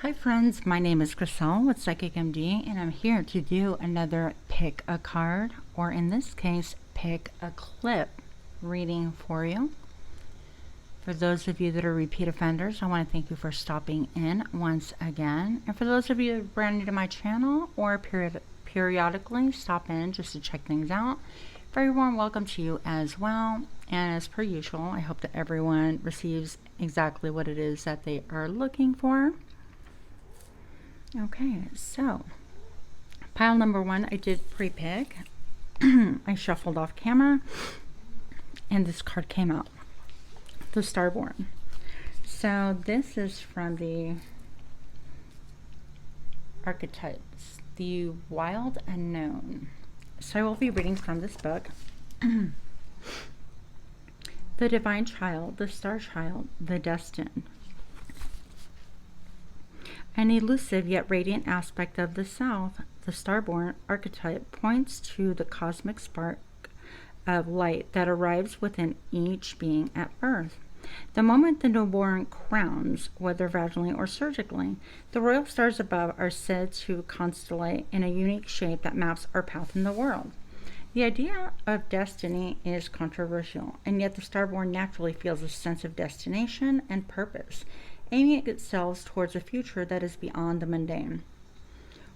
Hi friends, my name is Crystal with Psychic MD, and I'm here to do another pick a card, or in this case, pick a clip reading for you. For those of you that are repeat offenders, I want to thank you for stopping in once again. And for those of you brand new to my channel or periodically stop in just to check things out, very warm welcome to you as well. And as per usual, I hope that everyone receives exactly what it is that they are looking for. Okay, so pile number one, I did pre-pick. I shuffled off camera, and this card came out, the Starborn. So this is from the archetypes, the wild unknown. So I will be reading from this book. The divine child, the star child, the destined. An elusive yet radiant aspect of the South, the Starborn archetype points to the cosmic spark of light that arrives within each being at birth. The moment the newborn crowns, whether vaginally or surgically, the royal stars above are said to constellate in a unique shape that maps our path in the world. The idea of destiny is controversial, and yet the Starborn naturally feels a sense of destination and purpose, aiming itself towards a future that is beyond the mundane.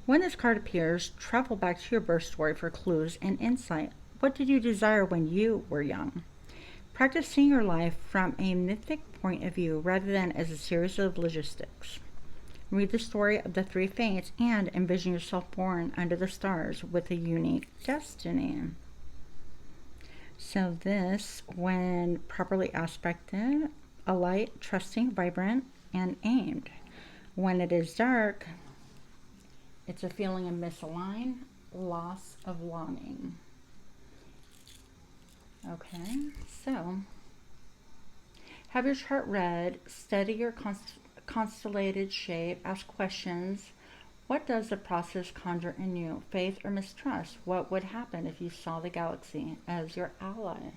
When this card appears, travel back to your birth story for clues and insight. What did you desire when you were young? Practice seeing your life from a mythic point of view rather than as a series of logistics. Read the story of the three fates and envision yourself born under the stars with a unique destiny. So this, when properly aspected, a light, trusting, vibrant, and aimed. When it is dark, it's a feeling of misaligned, loss of longing. Okay, so have your chart read, study your constellated shape, ask questions. What does the process conjure in you? Faith or mistrust? What would happen if you saw the galaxy as your ally?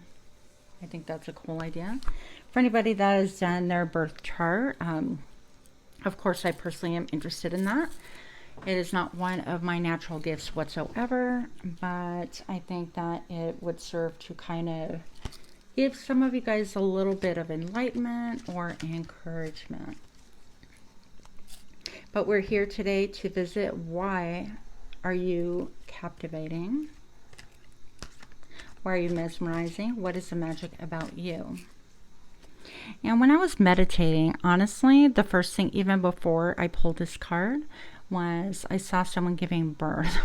I think that's a cool idea. For anybody that has done their birth chart, of course, I personally am interested in that. It is not one of my natural gifts whatsoever, but I think that it would serve to kind of give some of you guys a little bit of enlightenment or encouragement. But we're here today to visit why are you captivating? Why are you mesmerizing? What is the magic about you? And when I was meditating, honestly, the first thing, even before I pulled this card, was I saw someone giving birth.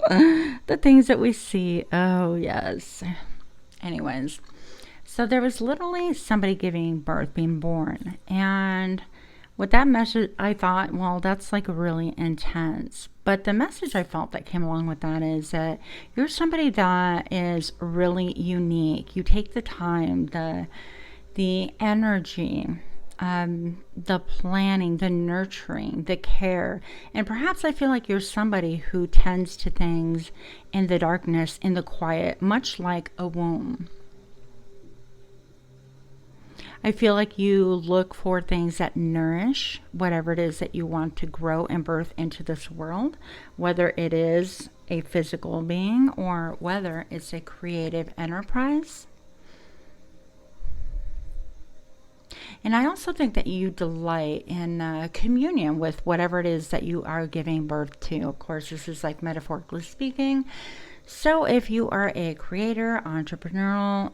The things that we see. Oh, yes. Anyways, so there was literally somebody giving birth, being born. And with that message, I thought, well, that's like really intense. But the message I felt that came along with that is that you're somebody that is really unique. You take the time, the energy, the planning, the nurturing, the care. And perhaps I feel like you're somebody who tends to things in the darkness, in the quiet, much like a womb. I feel like you look for things that nourish whatever it is that you want to grow and birth into this world, whether it is a physical being or whether it's a creative enterprise. And I also think that you delight in communion with whatever it is that you are giving birth to. Of course, this is like metaphorically speaking. So if you are a creator, entrepreneurial,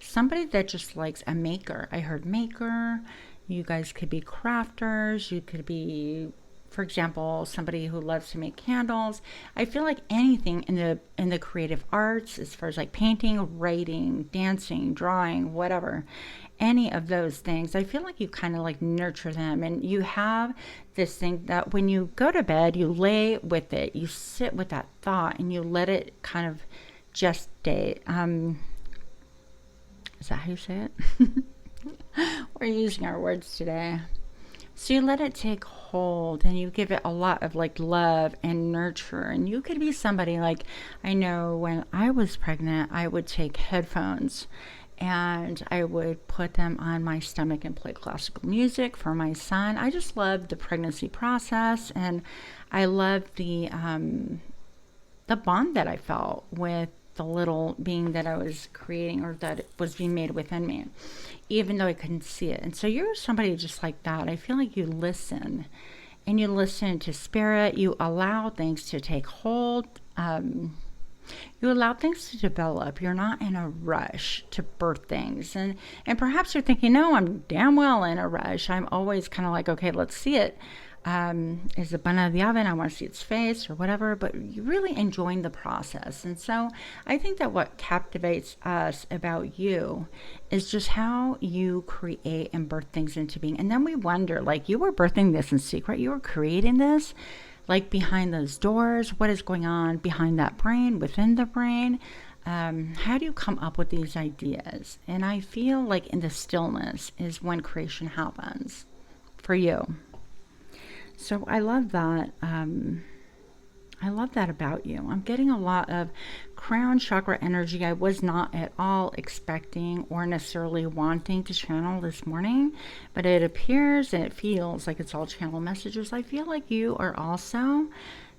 somebody that just likes a maker. I heard maker. You guys could be crafters. You could be, for example, somebody who loves to make candles. I feel like anything in the creative arts, as far as like painting, writing, dancing, drawing, whatever, any of those things, I feel like you kind of like nurture them, and you have this thing that when you go to bed, you lay with it, you sit with that thought, and you let it kind of gestate. Is that how you say it? We're using our words today. So you let it take hold, and you give it a lot of like love and nurture. And you could be somebody like, I know when I was pregnant, I would take headphones and I would put them on my stomach and play classical music for my son. I just loved the pregnancy process, and I loved the bond that I felt with the little being that I was creating, or that was being made within me, even though I couldn't see it. And so you're somebody just like that. I feel like you listen, and you listen to spirit. You allow things to take hold. You allow things to develop. You're not in a rush to birth things. And perhaps you're thinking, no, I'm damn well in a rush. I'm always kind of like, okay, let's see it. Is the bun out of the oven? I want to see its face or whatever, but you're really enjoying the process. And so I think that what captivates us about you is just how you create and birth things into being. And then we wonder, like, you were birthing this in secret. You were creating this, like, behind those doors. What is going on behind that brain, within the brain? How do you come up with these ideas? And I feel like in the stillness is when creation happens for you. So I love that. I love that about you. I'm getting a lot of crown chakra energy I was not at all expecting or necessarily wanting to channel this morning, but it appears and it feels like it's all channel messages. I feel like you are also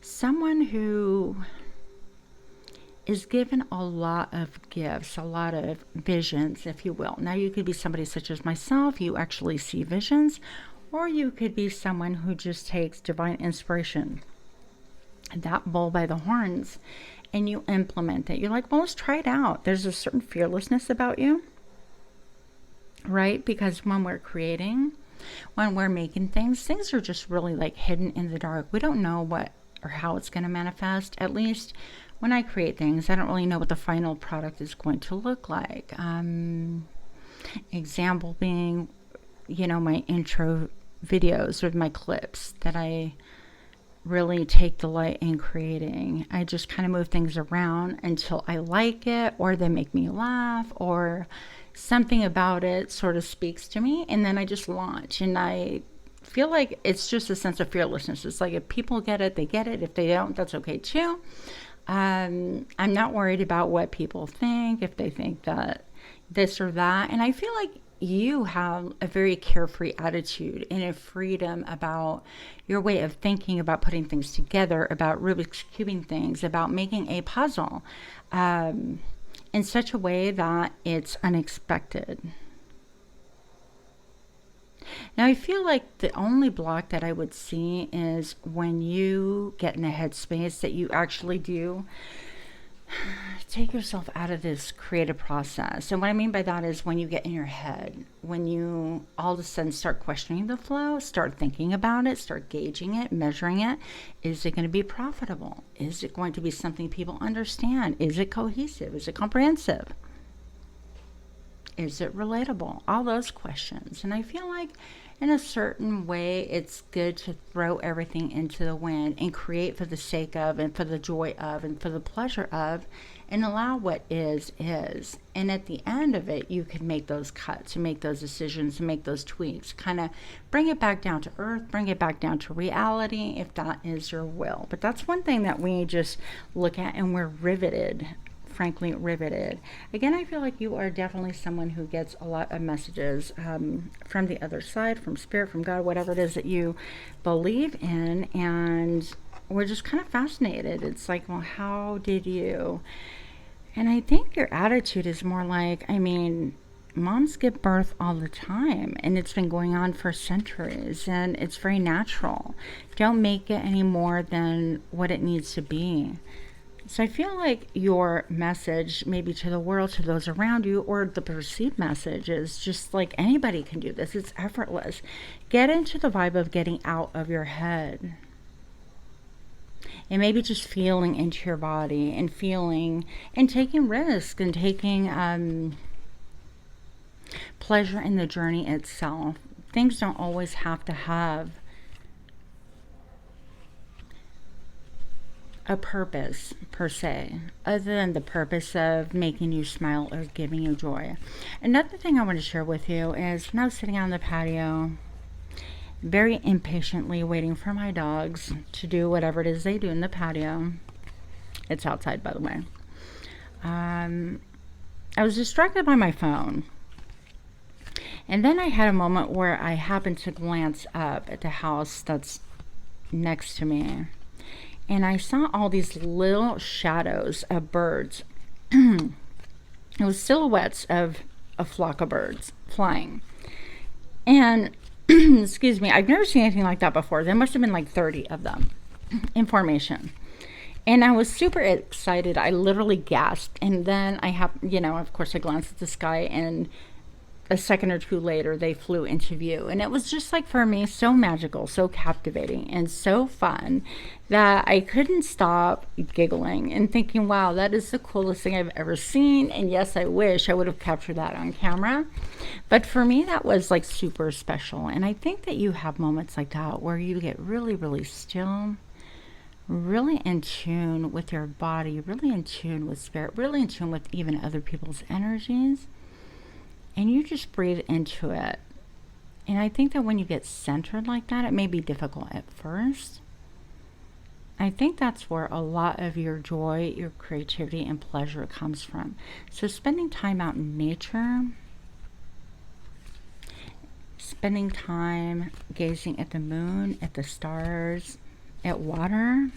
someone who is given a lot of gifts, a lot of visions, if you will. Now, you could be somebody such as myself. You actually see visions. Or you could be someone who just takes divine inspiration, that bull by the horns, and you implement it. You're like, well, let's try it out. There's a certain fearlessness about you, right? Because when we're creating, when we're making things, things are just really like hidden in the dark. We don't know what or how it's going to manifest. At least when I create things, I don't really know what the final product is going to look like. Example being, my intro videos or my clips that I really take delight in creating. I just kind of move things around until I like it, or they make me laugh, or something about it sort of speaks to me, and then I just launch. And I feel like it's just a sense of fearlessness. It's like, if people get it, they get it. If they don't, that's okay too. I'm not worried about what people think, if they think that this or that. And I feel like you have a very carefree attitude and a freedom about your way of thinking, about putting things together, about Rubik's cubing things, about making a puzzle in such a way that it's unexpected. Now, I feel like the only block that I would see is when you get in a headspace that you actually do take yourself out of this creative process. And what I mean by that is when you get in your head, when you all of a sudden start questioning the flow, start thinking about it, start gauging it, measuring it. Is it going to be profitable? Is it going to be something people understand? Is it cohesive? Is it comprehensive? Is it relatable? All those questions. And I feel like in a certain way, it's good to throw everything into the wind and create for the sake of, and for the joy of, and for the pleasure of, and allow what is. And at the end of it, you can make those cuts and make those decisions and make those tweaks, kind of bring it back down to earth, bring it back down to reality, if that is your will. But that's one thing that we just look at and we're riveted, frankly riveted. Again, I feel like you are definitely someone who gets a lot of messages from the other side, from spirit, from God, whatever it is that you believe in, and we're just kind of fascinated. It's like, well, how did you? And I think your attitude is more like, moms give birth all the time, and it's been going on for centuries, and it's very natural. Don't make it any more than what it needs to be. So I feel like your message, maybe to the world, to those around you, or the perceived message is just like, anybody can do this. It's effortless. Get into the vibe of getting out of your head. And maybe just feeling into your body and feeling and taking risk and taking pleasure in the journey itself. Things don't always have to have a purpose per se, other than the purpose of making you smile or giving you joy. Another thing I want to share with you is when I was sitting on the patio, very impatiently waiting for my dogs to do whatever it is they do in the patio. It's outside, by the way. I was distracted by my phone. And then I had a moment where I happened to glance up at the house that's next to me. And I saw all these little shadows of birds. It was silhouettes of a flock of birds flying. And, excuse me, I've never seen anything like that before. There must have been like 30 of them in formation. And I was super excited. I literally gasped. And then of course I glanced at the sky, and a second or two later they flew into view. And it was just like, for me, so magical, so captivating, and so fun that I couldn't stop giggling and thinking, wow, that is the coolest thing I've ever seen. And yes, I wish I would have captured that on camera. But for me, that was like super special. And I think that you have moments like that where you get really, really still, really in tune with your body, really in tune with spirit, really in tune with even other people's energies. And you just breathe into it. And I think that when you get centered like that, it may be difficult at first. I think that's where a lot of your joy, your creativity, and pleasure comes from. So spending time out in nature, spending time gazing at the moon, at the stars, at water,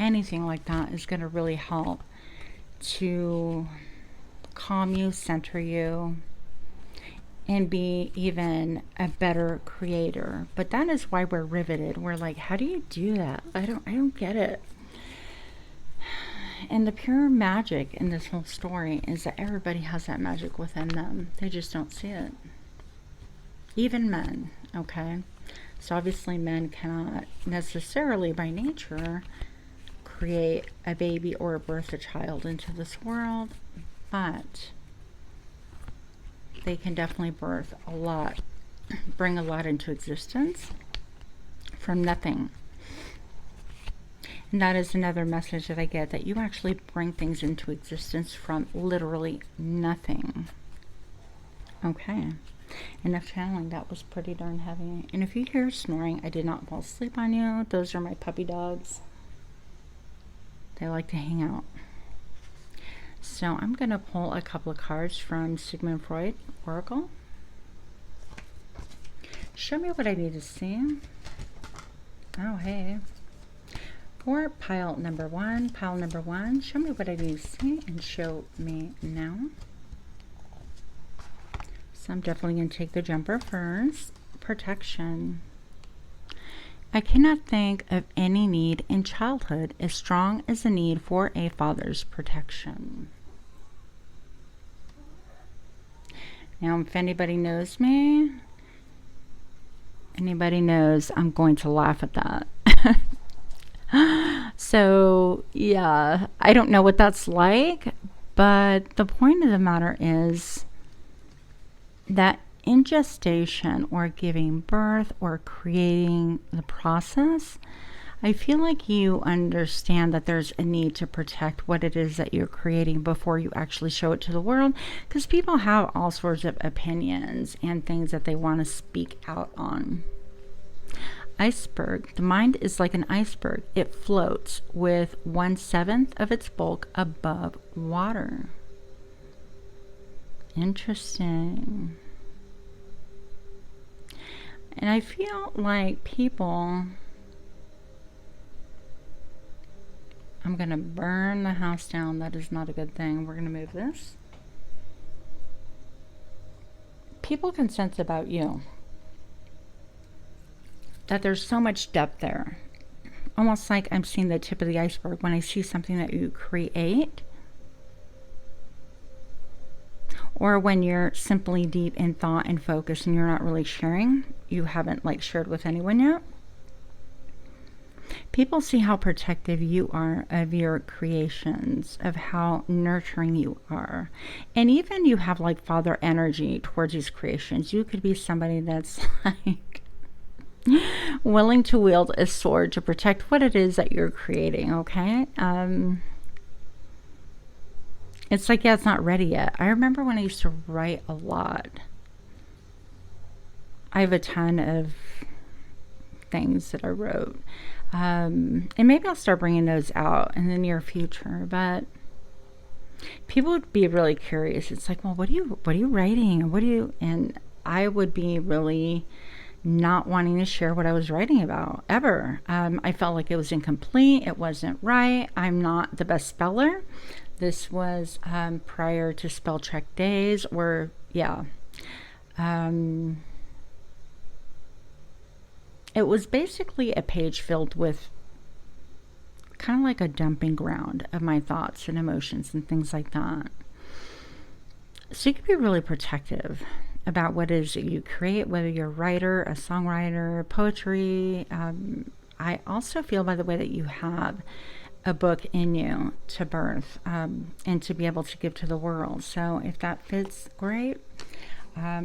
anything like that is going to really help to calm you, center you, and be even a better creator. But that is why we're riveted. We're like, how do you do that? I don't get it. And the pure magic in this whole story is that everybody has that magic within them. They just don't see it. Even men, okay? So obviously men cannot necessarily by nature create a baby or birth a child into this world, but they can definitely birth a lot, bring a lot into existence from nothing. And that is another message that I get, that you actually bring things into existence from literally nothing. Okay. Enough channeling. That was pretty darn heavy. And if you hear snoring, I did not fall asleep on you. Those are my puppy dogs. They like to hang out. So I'm going to pull a couple of cards from Sigmund Freud Oracle. Show me what I need to see. Oh, hey. For pile number one, show me what I need to see and show me now. So I'm definitely going to take the jumper first. Protection. I cannot think of any need in childhood as strong as the need for a father's protection. Now, if anybody knows me, anybody knows I'm going to laugh at that. So, yeah, I don't know what that's like, but the point of the matter is that in gestation or giving birth or creating the process, I feel like you understand that there's a need to protect what it is that you're creating before you actually show it to the world, because people have all sorts of opinions and things that they want to speak out on. Iceberg. The mind is like an iceberg. It floats with 1/7 of its bulk above water. Interesting. And I feel like people... I'm going to burn the house down. That is not a good thing. We're going to move this. People can sense about you that there's so much depth there. Almost like I'm seeing the tip of the iceberg when I see something that you create. Or when you're simply deep in thought and focus and you're not really sharing. You haven't shared with anyone yet. People see how protective you are of your creations, of how nurturing you are. And even you have father energy towards these creations. You could be somebody that's willing to wield a sword to protect what it is that you're creating, okay? It's like, yeah, it's not ready yet. I remember when I used to write a lot. I have a ton of things that I wrote. And maybe I'll start bringing those out in the near future, but people would be really curious. It's like, well, what are you writing? And I would be really not wanting to share what I was writing about ever. I felt like it was incomplete. It wasn't right. I'm not the best speller. This was prior to spell check days, or yeah. It was basically a page filled with kind of like a dumping ground of my thoughts and emotions and things like that. So you can be really protective about what it is that you create, whether you're a writer, a songwriter, poetry. I also feel, by the way, that you have a book in you to birth and to be able to give to the world. So if that fits, great.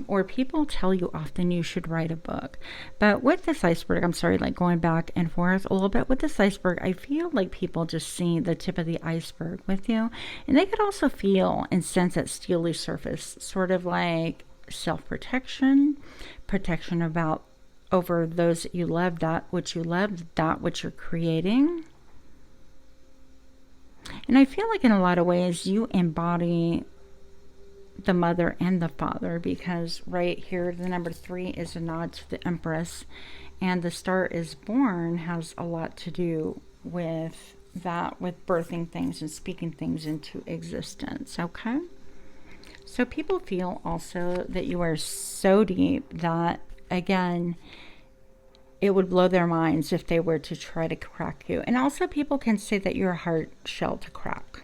Or people tell you often you should write a book. But with this iceberg, I'm sorry, like going back and forth a little bit with this iceberg, I feel like people just see the tip of the iceberg with you. And they could also feel and sense that steely surface, sort of like self-protection, protection about over those that you love, that which you love, that which you're creating. And I feel like in a lot of ways you embody the mother and the father, because right here the number 3 is a nod to the Empress, and the star is born has a lot to do with that, with birthing things and speaking things into existence. Okay, so people feel also that you are so deep that, again, it would blow their minds if they were to try to crack you. And also people can say that you're a hard shell to crack.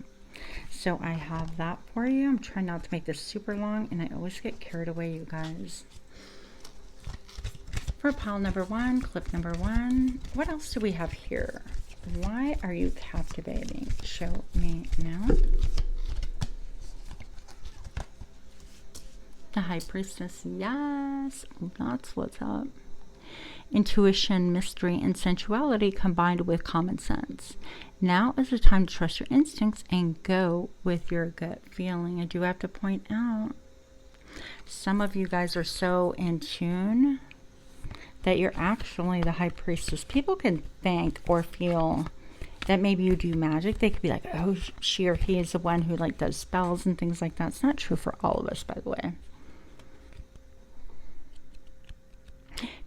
So I have that for you. I'm trying not to make this super long, and I always get carried away, you guys. For pile number 1, clip number 1, what else do we have here? Why are you captivating? Show me now. The High Priestess, yes, that's what's up. Intuition, mystery, and sensuality combined with common sense. Now is the time to trust your instincts and go with your gut feeling. I do have to point out, some of you guys are so in tune that you're actually the High Priestess. People can think or feel that maybe you do magic. They could be like, oh, she or he is the one who like does spells and things like that. It's not true for all of us, by the way.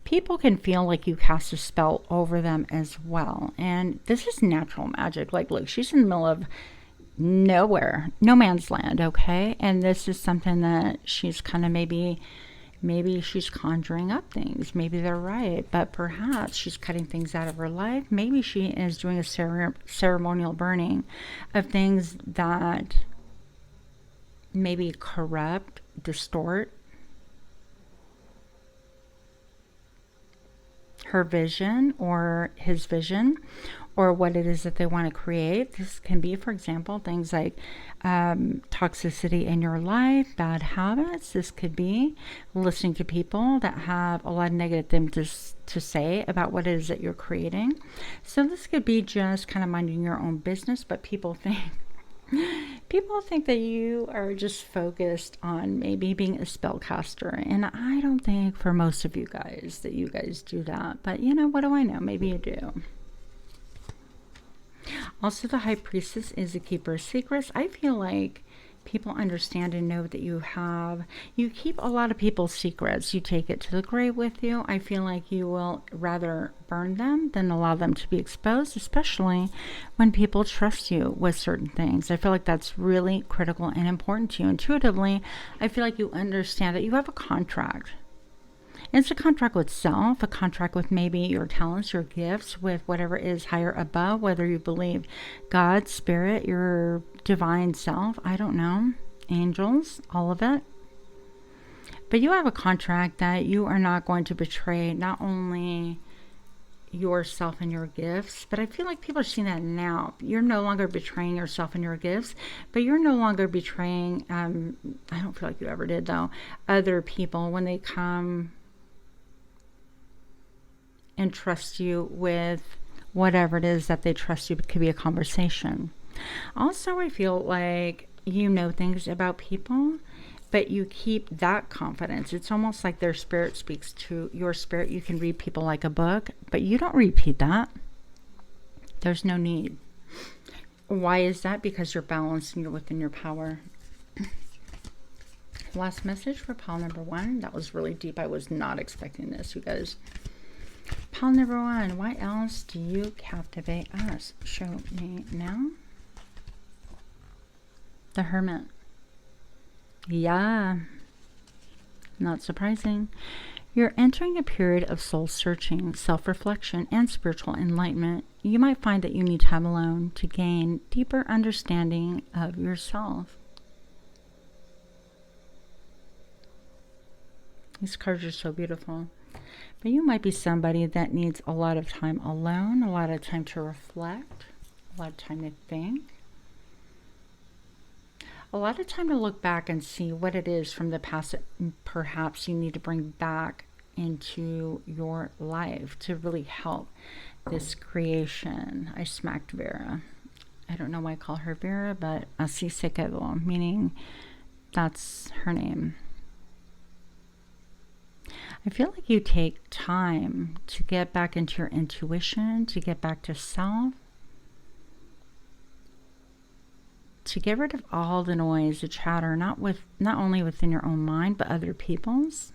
People can feel like you cast a spell over them as well. And this is natural magic. Like, look, she's in the middle of nowhere, no man's land, okay? And this is something that she's kind of maybe she's conjuring up things. Maybe they're right. But perhaps she's cutting things out of her life. Maybe she is doing a ceremonial burning of things that maybe corrupt, distort her vision or his vision, or what it is that they want to create. This can be, for example, things like toxicity in your life, bad habits. This could be listening to people that have a lot of negative things to say about what it is that you're creating. So this could be just kind of minding your own business, but people think that you are just focused on maybe being a spellcaster. And I don't think for most of you guys that you guys do that. But you know, what do I know? Maybe you do. Also, the High Priestess is a keeper of secrets. I feel like people understand and know that you keep a lot of people's secrets. You take it to the grave with you. I feel like you will rather burn them than allow them to be exposed, especially when people trust you with certain things. I feel like that's really critical and important to you. Intuitively, I feel like you understand that you have a contract. It's a contract with self, a contract with maybe your talents, your gifts, with whatever is higher above, whether you believe God, spirit, your divine self, I don't know, angels, all of it. But you have a contract that you are not going to betray not only yourself and your gifts, but I feel like people are seeing that now. You're no longer betraying yourself and your gifts, but you're no longer betraying, I don't feel like you ever did though, other people when they come and trust you with whatever it is that they trust you. It could be a conversation. Also, I feel like you know things about people but you keep that confidence. It's almost like their spirit speaks to your spirit. You can read people like a book, but you don't repeat that. There's no need. Why is that? Because you're balanced and you're within your power. Last message for pile number 1. That was really deep. I was not expecting this, you guys. Pile number 1. Why else do you captivate us? Show me now. The Hermit. Yeah. Not surprising. You're entering a period of soul searching, self-reflection, and spiritual enlightenment. You might find that you need time alone to gain deeper understanding of yourself. These cards are so beautiful. But you might be somebody that needs a lot of time alone, a lot of time to reflect, a lot of time to think, a lot of time to look back and see what it is from the past that perhaps you need to bring back into your life to really help this creation. I smacked Vera. I don't know why I call her Vera, but así se quedó, meaning that's her name. I feel like you take time to get back into your intuition, to get back to self, to get rid of all the noise, the chatter, not only within your own mind, but other people's,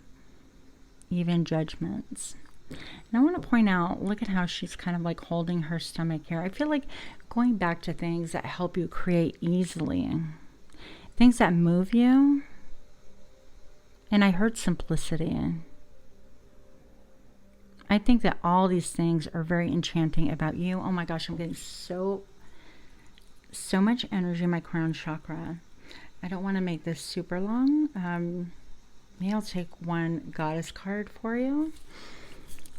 even judgments. And I want to point out, look at how she's kind of like holding her stomach here. I feel like going back to things that help you create easily, things that move you. And I heard simplicity. I think that all these things are very enchanting about you. Oh my gosh, I'm getting so much energy in my crown chakra. I don't want to make this super long. Maybe I'll take one goddess card for you.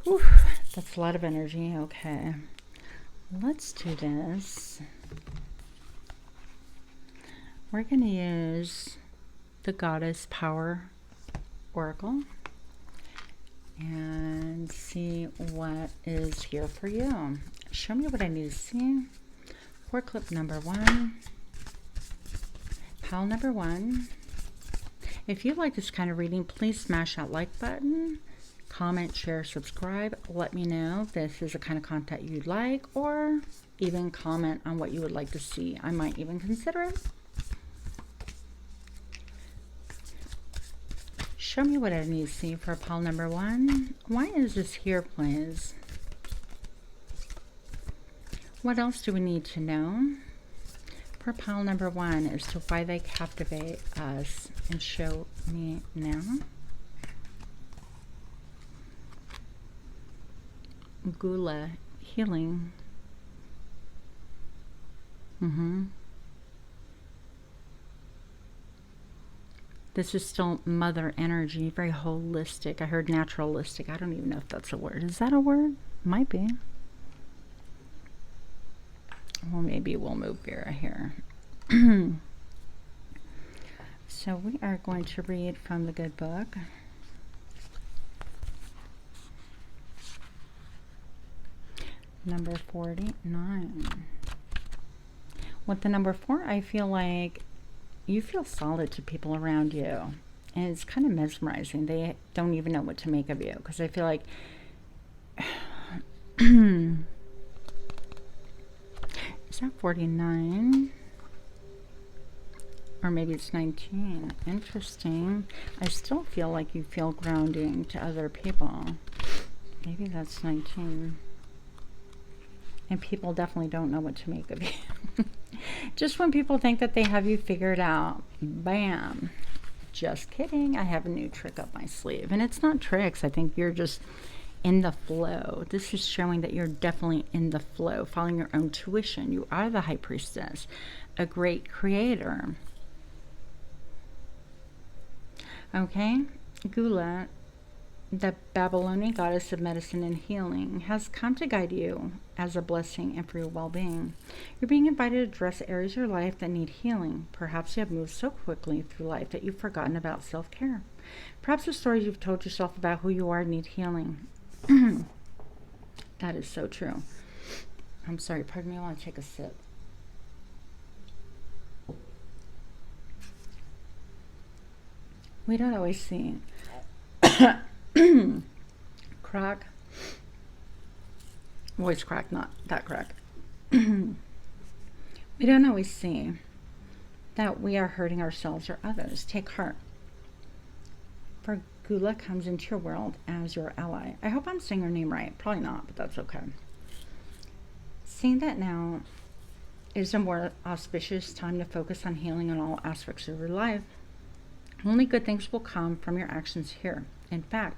Oof, that's a lot of energy. Okay, let's do this. We're going to use the Goddess Power Oracle and see what is here for you. Show me what I need to see. For clip number 1, pile number 1. If you like this kind of reading, please smash that like button, comment, share, subscribe. Let me know if this is the kind of content you'd like, or even comment on what you would like to see. I might even consider it. Show me what I need to see for pile number 1. Why is this here, please? What else do we need to know for pile number 1 as to why they captivate us? And show me now. Gula, healing. This is still mother energy, very holistic. I heard naturalistic. I don't even know if that's a word. Is that a word? Might be. Well, maybe we'll move Vera here. So we are going to read from the good book. Number 49. With the number 4, I feel like you feel solid to people around you. And it's kind of mesmerizing. They don't even know what to make of you. Because I feel like... Is that 49? Or maybe it's 19. Interesting. I still feel like you feel grounding to other people. Maybe that's 19. And people definitely don't know what to make of you. Just when people think that they have you figured out, bam. Just kidding. I have a new trick up my sleeve. And it's not tricks. I think you're just in the flow. This is showing that you're definitely in the flow, following your own tuition. You are the high priestess, a great creator. Okay, Gula, the Babylonian goddess of medicine and healing, has come to guide you as a blessing and for your well-being. You're being invited to address areas of your life that need healing. Perhaps you have moved so quickly through life that you've forgotten about self-care. Perhaps the stories you've told yourself about who you are need healing. That is so true. I'm sorry, pardon me while I take a sip. We don't always see crack, voice crack, not that crack. We don't always see that we are hurting ourselves or others. Take heart, for Gula comes into your world as your ally. I hope I'm saying her name right. Probably not, but that's okay. Seeing that now is a more auspicious time to focus on healing in all aspects of your life. Only good things will come from your actions here. In fact,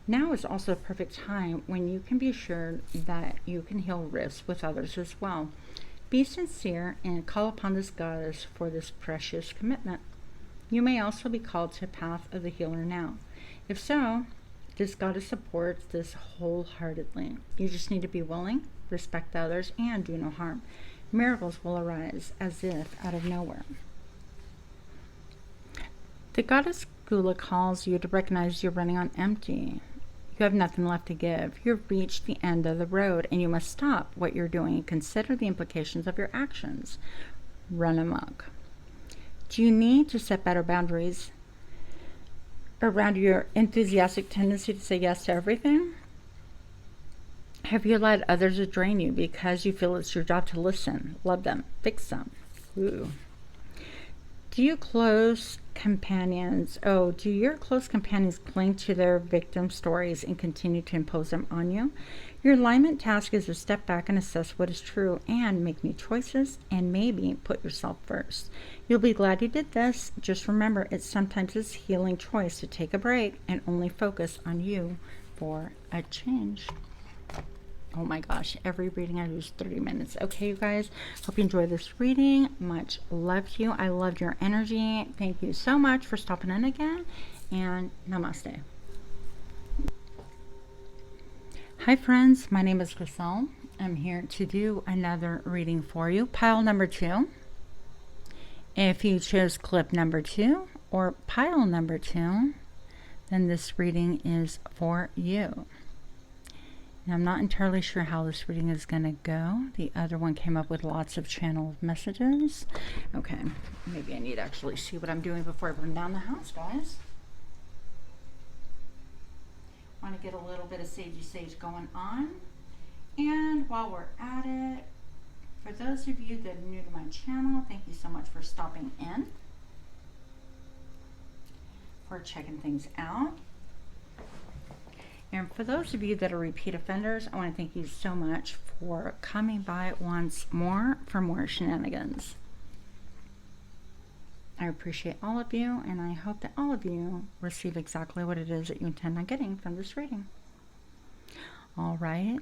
now is also a perfect time when you can be assured that you can heal rifts with others as well. Be sincere and call upon this goddess for this precious commitment. You may also be called to the path of the healer now. If so, this goddess supports this wholeheartedly. You just need to be willing, respect others, and do no harm. Miracles will arise as if out of nowhere. The goddess Gula calls you to recognize you're running on empty. You have nothing left to give. You've reached the end of the road, and you must stop what you're doing and consider the implications of your actions. Run amok. Do you need to set better boundaries around your enthusiastic tendency to say yes to everything? Have you allowed others to drain you because you feel it's your job to listen, love them, fix them? Ooh. Do your close companions cling to their victim stories and continue to impose them on you? Your alignment task is to step back and assess what is true and make new choices and maybe put yourself first. You'll be glad you did this. Just remember, it's sometimes a healing choice to take a break and only focus on you for a change. Oh my gosh, every reading I do is 30 minutes. Okay, you guys, hope you enjoyed this reading. Much love to you. I loved your energy. Thank you so much for stopping in again, and namaste. Hi friends, my name is Griselle. I'm here to do another reading for you. Pile number 2. If you chose clip number 2 or pile number 2, then this reading is for you. Now, I'm not entirely sure how this reading is going to go. The other one came up with lots of channeled messages. Okay, maybe I need to actually see what I'm doing before I burn down the house, guys. Want to get a little bit of sagey sage going on. And while we're at it, for those of you that are new to my channel, thank you so much for stopping in, for checking things out. And for those of you that are repeat offenders, I want to thank you so much for coming by once more for more shenanigans. I appreciate all of you, and I hope that all of you receive exactly what it is that you intend on getting from this reading. All right.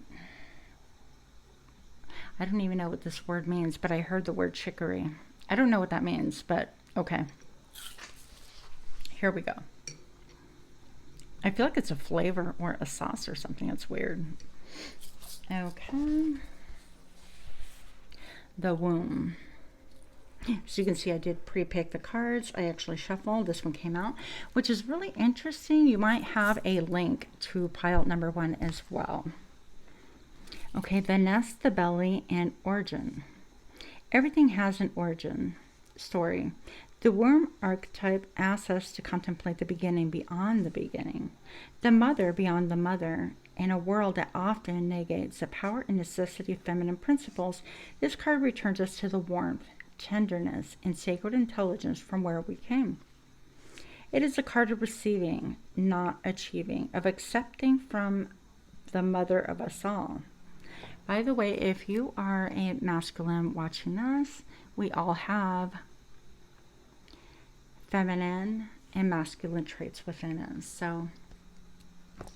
I don't even know what this word means, but I heard the word chicory. I don't know what that means, but okay. Here we go. I feel like it's a flavor or a sauce or something. It's weird. Okay. The womb. So you can see I did pre-pick the cards. I actually shuffled. This one came out, which is really interesting. You might have a link to pile number 1 as well. Okay, the nest, the belly, and origin. Everything has an origin story. The womb archetype asks us to contemplate the beginning beyond the beginning, the mother beyond the mother. In a world that often negates the power and necessity of feminine principles, this card returns us to the warmth, tenderness, and sacred intelligence from where we came. It is a card of receiving, not achieving, of accepting from the mother of us all. By the way, if you are a masculine watching this, we all have feminine and masculine traits within us. So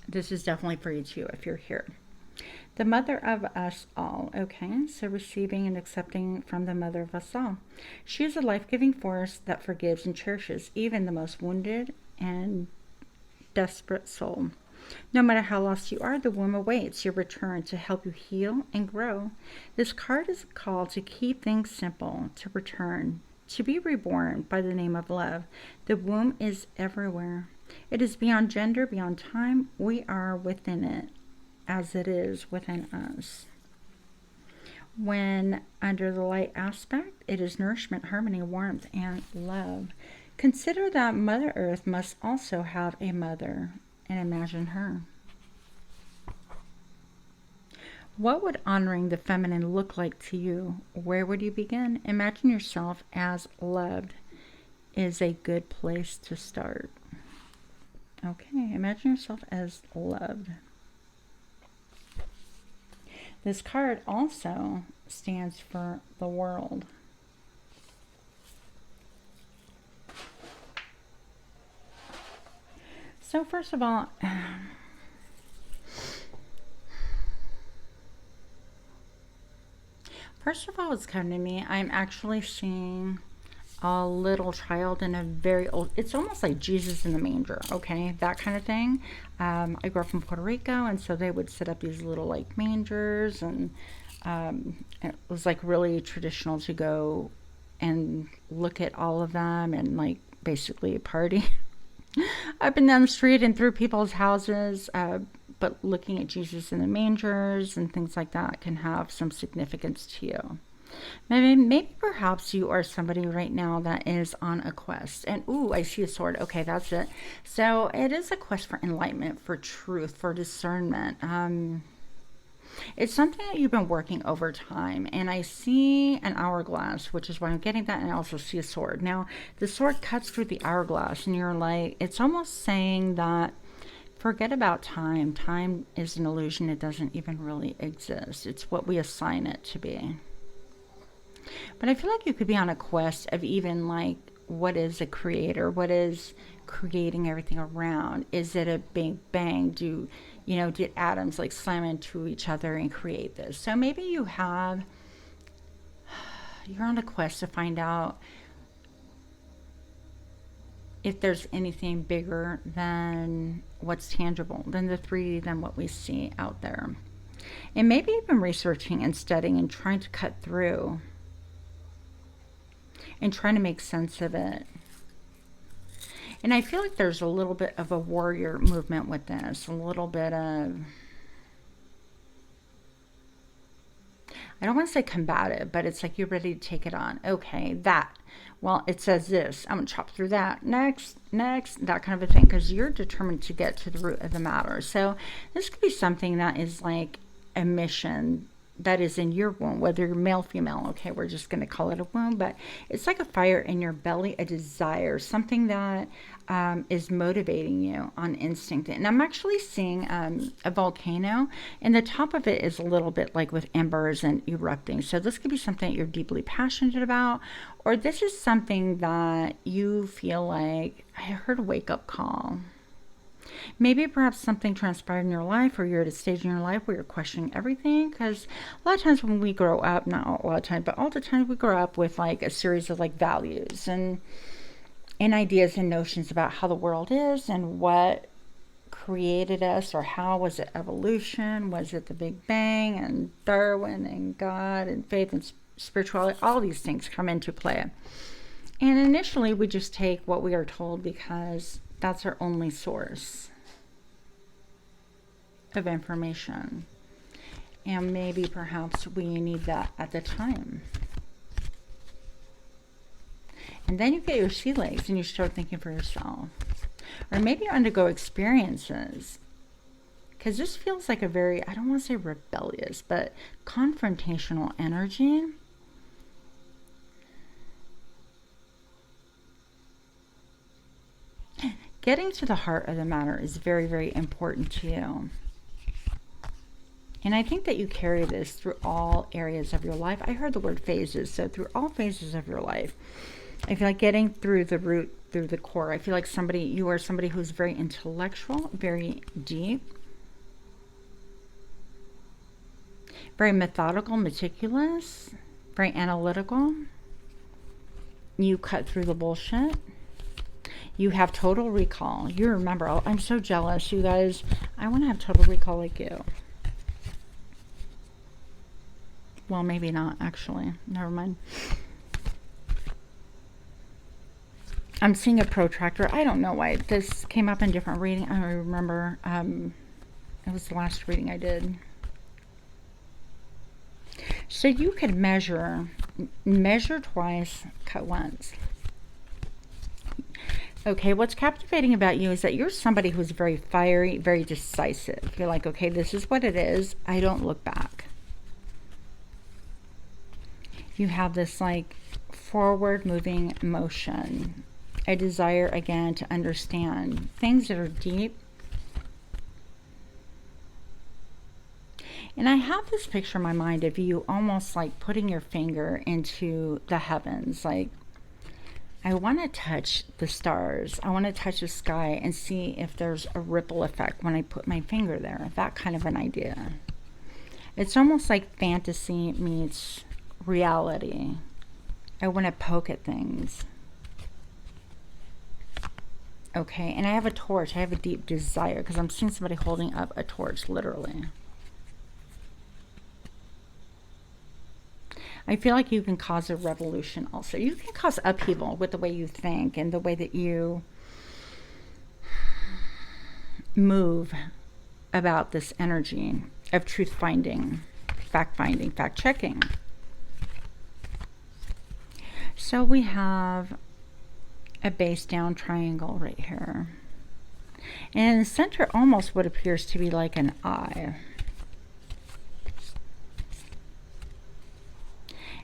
this is definitely for you too if you're here. The mother of us all. Okay, so receiving and accepting from the mother of us all. She is a life-giving force that forgives and cherishes even the most wounded and desperate soul. No matter how lost you are, the womb awaits your return to help you heal and grow. This card is called to keep things simple, to return, to be reborn by the name of love. The womb is everywhere. It is beyond gender, beyond time. We are within it, as it is within us. When under the light aspect, it is nourishment, harmony, warmth, and love. Consider that Mother Earth must also have a mother, and imagine her. What would honoring the feminine look like to you? Where would you begin? Imagine yourself as loved is a good place to start. Okay, imagine yourself as loved. This card also stands for the world. So first of all, what's coming to me, I'm actually seeing a little child in a very old, it's almost like Jesus in the manger, okay, that kind of thing. I grew up in Puerto Rico, and so they would set up these little like mangers, and it was like really traditional to go and look at all of them and like basically party up and down the street and through people's houses. But looking at Jesus in the mangers and things like that can have some significance to you. Maybe perhaps you are somebody right now that is on a quest. And ooh, I see a sword. Okay, that's it. So it is a quest for enlightenment, for truth, for discernment. It's something that you've been working over time. And I see an hourglass, which is why I'm getting that. And I also see a sword. Now, the sword cuts through the hourglass, and you're like, it's almost saying that forget about time. Time is an illusion. It doesn't even really exist. It's what we assign it to be. But I feel like you could be on a quest of even like, what is a creator? What is creating everything around? Is it a big bang? Did atoms like slam into each other and create this? So maybe you're on a quest to find out if there's anything bigger than what's tangible, than the 3D, than what we see out there. And maybe you've been researching and studying and trying to cut through and trying to make sense of it. And I feel like there's a little bit of a warrior movement with this, a little bit of, I don't want to say combative, but it's like you're ready to take it on. Okay, that. Well, it says this. I'm going to chop through that. Next, that kind of a thing, because you're determined to get to the root of the matter. So this could be something that is like a mission that is in your womb, whether you're male, female. Okay, we're just going to call it a womb, but it's like a fire in your belly, a desire, something that is motivating you on instinct. And I'm actually seeing a volcano, and the top of it is a little bit like with embers and erupting. So this could be something that you're deeply passionate about, or this is something that you feel like, I heard a wake-up call. Maybe perhaps something transpired in your life, or you're at a stage in your life where you're questioning everything. Because a lot of times when we grow up, not a lot of times, but all the time we grow up with like a series of like values and ideas and notions about how the world is and what created us, or how was it evolution? Was it the Big Bang and Darwin and God and faith and spirituality? All these things come into play. And initially we just take what we are told because that's our only source of information. And maybe perhaps we need that at the time. And then you get your sea legs and you start thinking for yourself. Or maybe you undergo experiences. Because this feels like a very, I don't want to say rebellious, but confrontational energy. Getting to the heart of the matter is very, very important to you. And I think that you carry this through all areas of your life. I heard the word phases. So through all phases of your life, I feel like getting through the root, through the core. I feel like you are somebody who's very intellectual, very deep, very methodical, meticulous, very analytical. You cut through the bullshit. You have total recall. You remember, I'm so jealous, you guys. I want to have total recall like you. Well, maybe not, actually. Never mind. I'm seeing a protractor. I don't know why this came up in different reading. I don't remember. It was the last reading I did. So you could measure twice, cut once. Okay, what's captivating about you is that you're somebody who's very fiery, very decisive. You're like, okay, this is what it is. I don't look back. You have this like forward moving motion, a desire again to understand things that are deep. And I have this picture in my mind of you almost like putting your finger into the heavens. Like, I want to touch the stars. I want to touch the sky and see if there's a ripple effect when I put my finger there. That kind of an idea. It's almost like fantasy meets reality. I want to poke at things. Okay, and I have a torch. I have a deep desire because I'm seeing somebody holding up a torch, literally. I feel like you can cause a revolution also. You can cause upheaval with the way you think and the way that you move about this energy of truth finding, fact checking. So we have a base down triangle right here. And in the center almost what appears to be like an eye.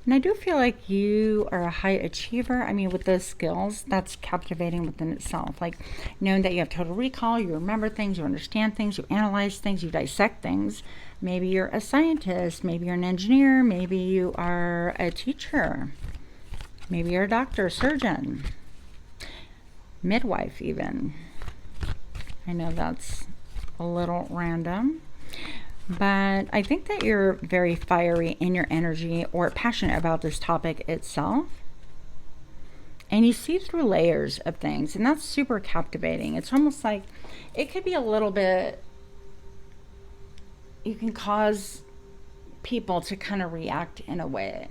And I do feel like you are a high achiever. I mean, with those skills, that's captivating within itself. Like, knowing that you have total recall, you remember things, you understand things, you analyze things, you dissect things. Maybe you're a scientist, maybe you're an engineer, maybe you are a teacher. Maybe you're a doctor, surgeon, midwife even. I know that's a little random. But I think that you're very fiery in your energy or passionate about this topic itself. And you see through layers of things. And that's super captivating. It's almost like it could be a little bit, you can cause people to kind of react in a way.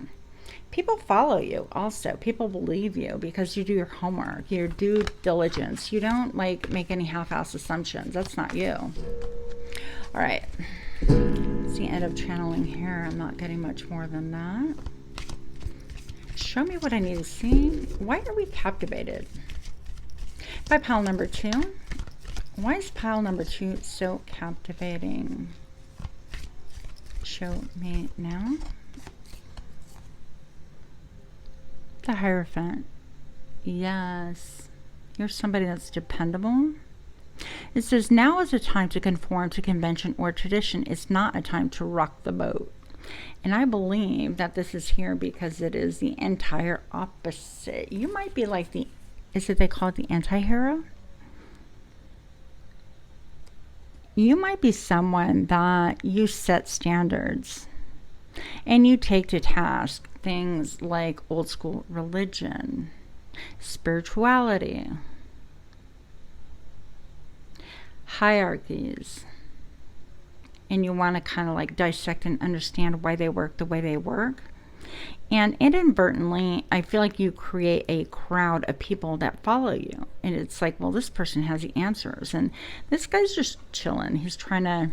People follow you also. People believe you because you do your homework, your due diligence. You don't like make any half-ass assumptions. That's not you. All right. It's the end of channeling here. I'm not getting much more than that. Show me what I need to see. Why are we captivated? By pile number 2. Why is pile number 2 so captivating? Show me now. The Hierophant. Yes. You're somebody that's dependable. It says, now is a time to conform to convention or tradition. It's not a time to rock the boat. And I believe that this is here because it is the entire opposite. You might be like the, is it they call it the anti-hero? You might be someone that you set standards and you take to task things like old school religion, spirituality, hierarchies, and you want to kind of like dissect and understand why they work the way they work. And inadvertently, I feel like you create a crowd of people that follow you. And it's like, well, this person has the answers. And this guy's just chilling. He's trying to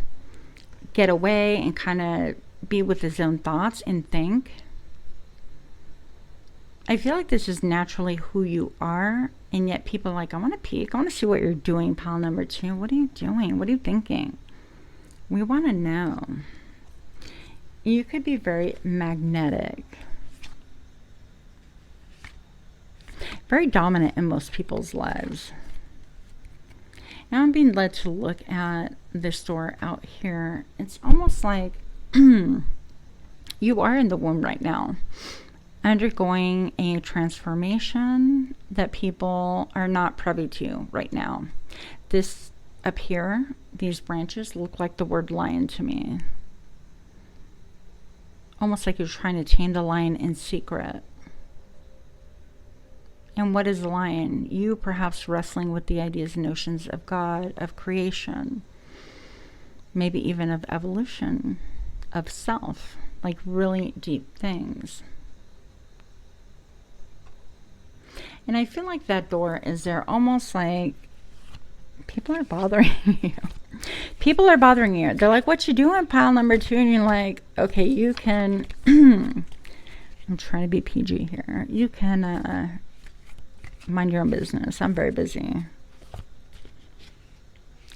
get away and kind of be with his own thoughts and think. I feel like this is naturally who you are. And yet people are like, I want to peek. I want to see what you're doing, pile number 2. What are you doing? What are you thinking? We want to know. You could be very magnetic. Very dominant in most people's lives. Now I'm being led to look at this door out here. It's almost like you are in the womb right now, undergoing a transformation that people are not privy to right now. This up here, these branches look like the word lion to me. Almost like you're trying to tame the lion in secret. And what is the lion? You perhaps wrestling with the ideas and notions of God, of creation, maybe even of evolution, of self, like really deep things. And I feel like that door is there almost like people are bothering you. People are bothering you. They're like, what you doing, pile number 2? And you're like, okay, you can, I'm trying to be PG here. You can Mind your own business. I'm very busy.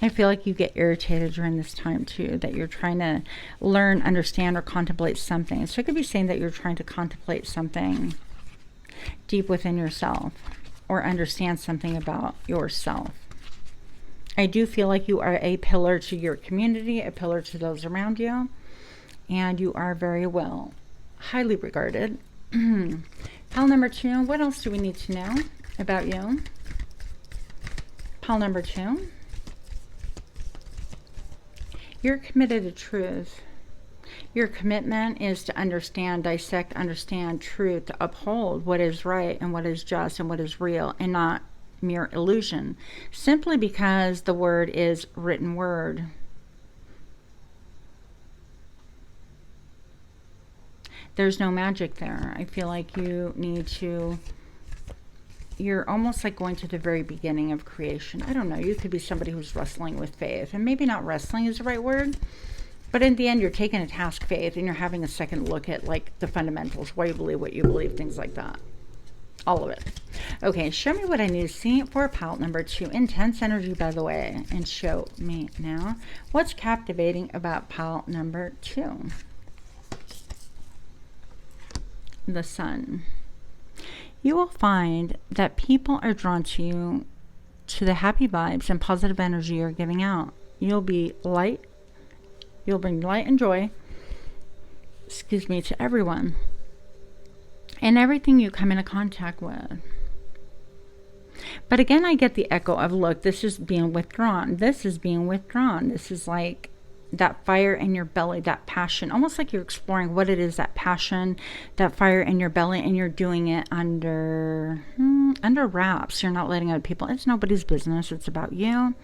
I feel like you get irritated during this time too, that you're trying to learn, understand, or contemplate something. So it could be saying that you're trying to contemplate something deep within yourself or understand something about yourself. I do feel like you are a pillar to your community, a pillar to those around you, and you are very well, highly regarded. Pile number 2, what else do we need to know about you? Pile number 2. You're committed to truth. Your commitment is to understand, dissect, understand truth, to uphold what is right and what is just and what is real and not mere illusion, simply because the word is written word. There's no magic there. I feel like you need to, you're almost like going to the very beginning of creation. I don't know. You could be somebody who's wrestling with faith, and maybe not wrestling is the right word, but in the end, you're taking a task faith and you're having a second look at like the fundamentals, why you believe what you believe, things like that. All of it. Okay, show me what I need to see for pile number 2. Intense energy, by the way, and show me now what's captivating about pile number 2. The Sun. You will find that people are drawn to you, to the happy vibes and positive energy you're giving out. You'll be light. You'll bring light and joy, to everyone and everything you come into contact with. But again, I get the echo of, look, this is being withdrawn. This is being withdrawn. This is like that fire in your belly, that passion, almost like you're exploring what it is, that passion, that fire in your belly, and you're doing it under wraps. You're not letting other people, it's nobody's business. It's about you.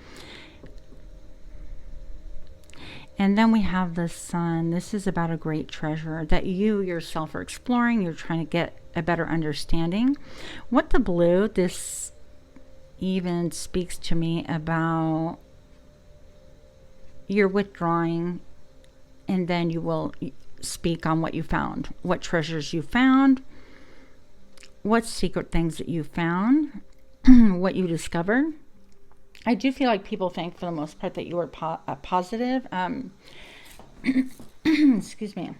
And then we have the Sun. This is about a great treasure that you yourself are exploring. You're trying to get a better understanding. What the blue, this even speaks to me about you're withdrawing, and then you will speak on what you found, what treasures you found, what secret things that you found, what you discovered. I do feel like people think, for the most part, that you are positive. Excuse me.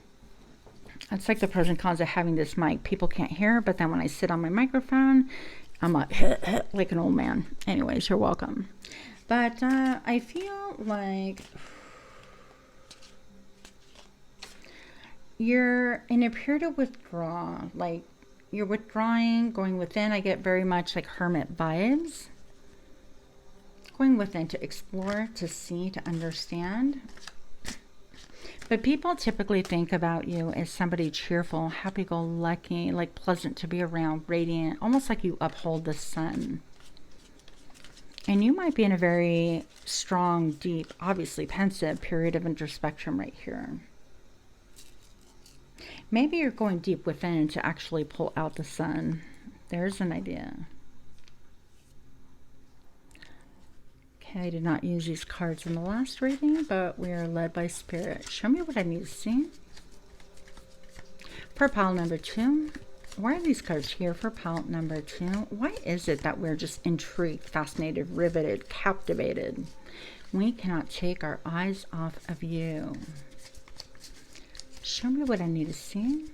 It's like the pros and cons of having this mic. People can't hear, but then when I sit on my microphone, I'm like an old man. Anyways, you're welcome. But I feel like you're in a period of withdrawal. Like you're withdrawing, going within. I get very much like hermit vibes. Going within to explore, to see, to understand. But people typically think about you as somebody cheerful, happy-go-lucky, like pleasant to be around, radiant, almost like you uphold the sun. And you might be in a very strong, deep, obviously pensive period of introspection right here. Maybe you're going deep within to actually pull out the sun. There's an idea. Okay, I did not use these cards in the last reading, but we are led by Spirit. Show me what I need to see. For pile number 2, why are these cards here for pile number 2? Why is it that we're just intrigued, fascinated, riveted, captivated? We cannot take our eyes off of you. Show me what I need to see.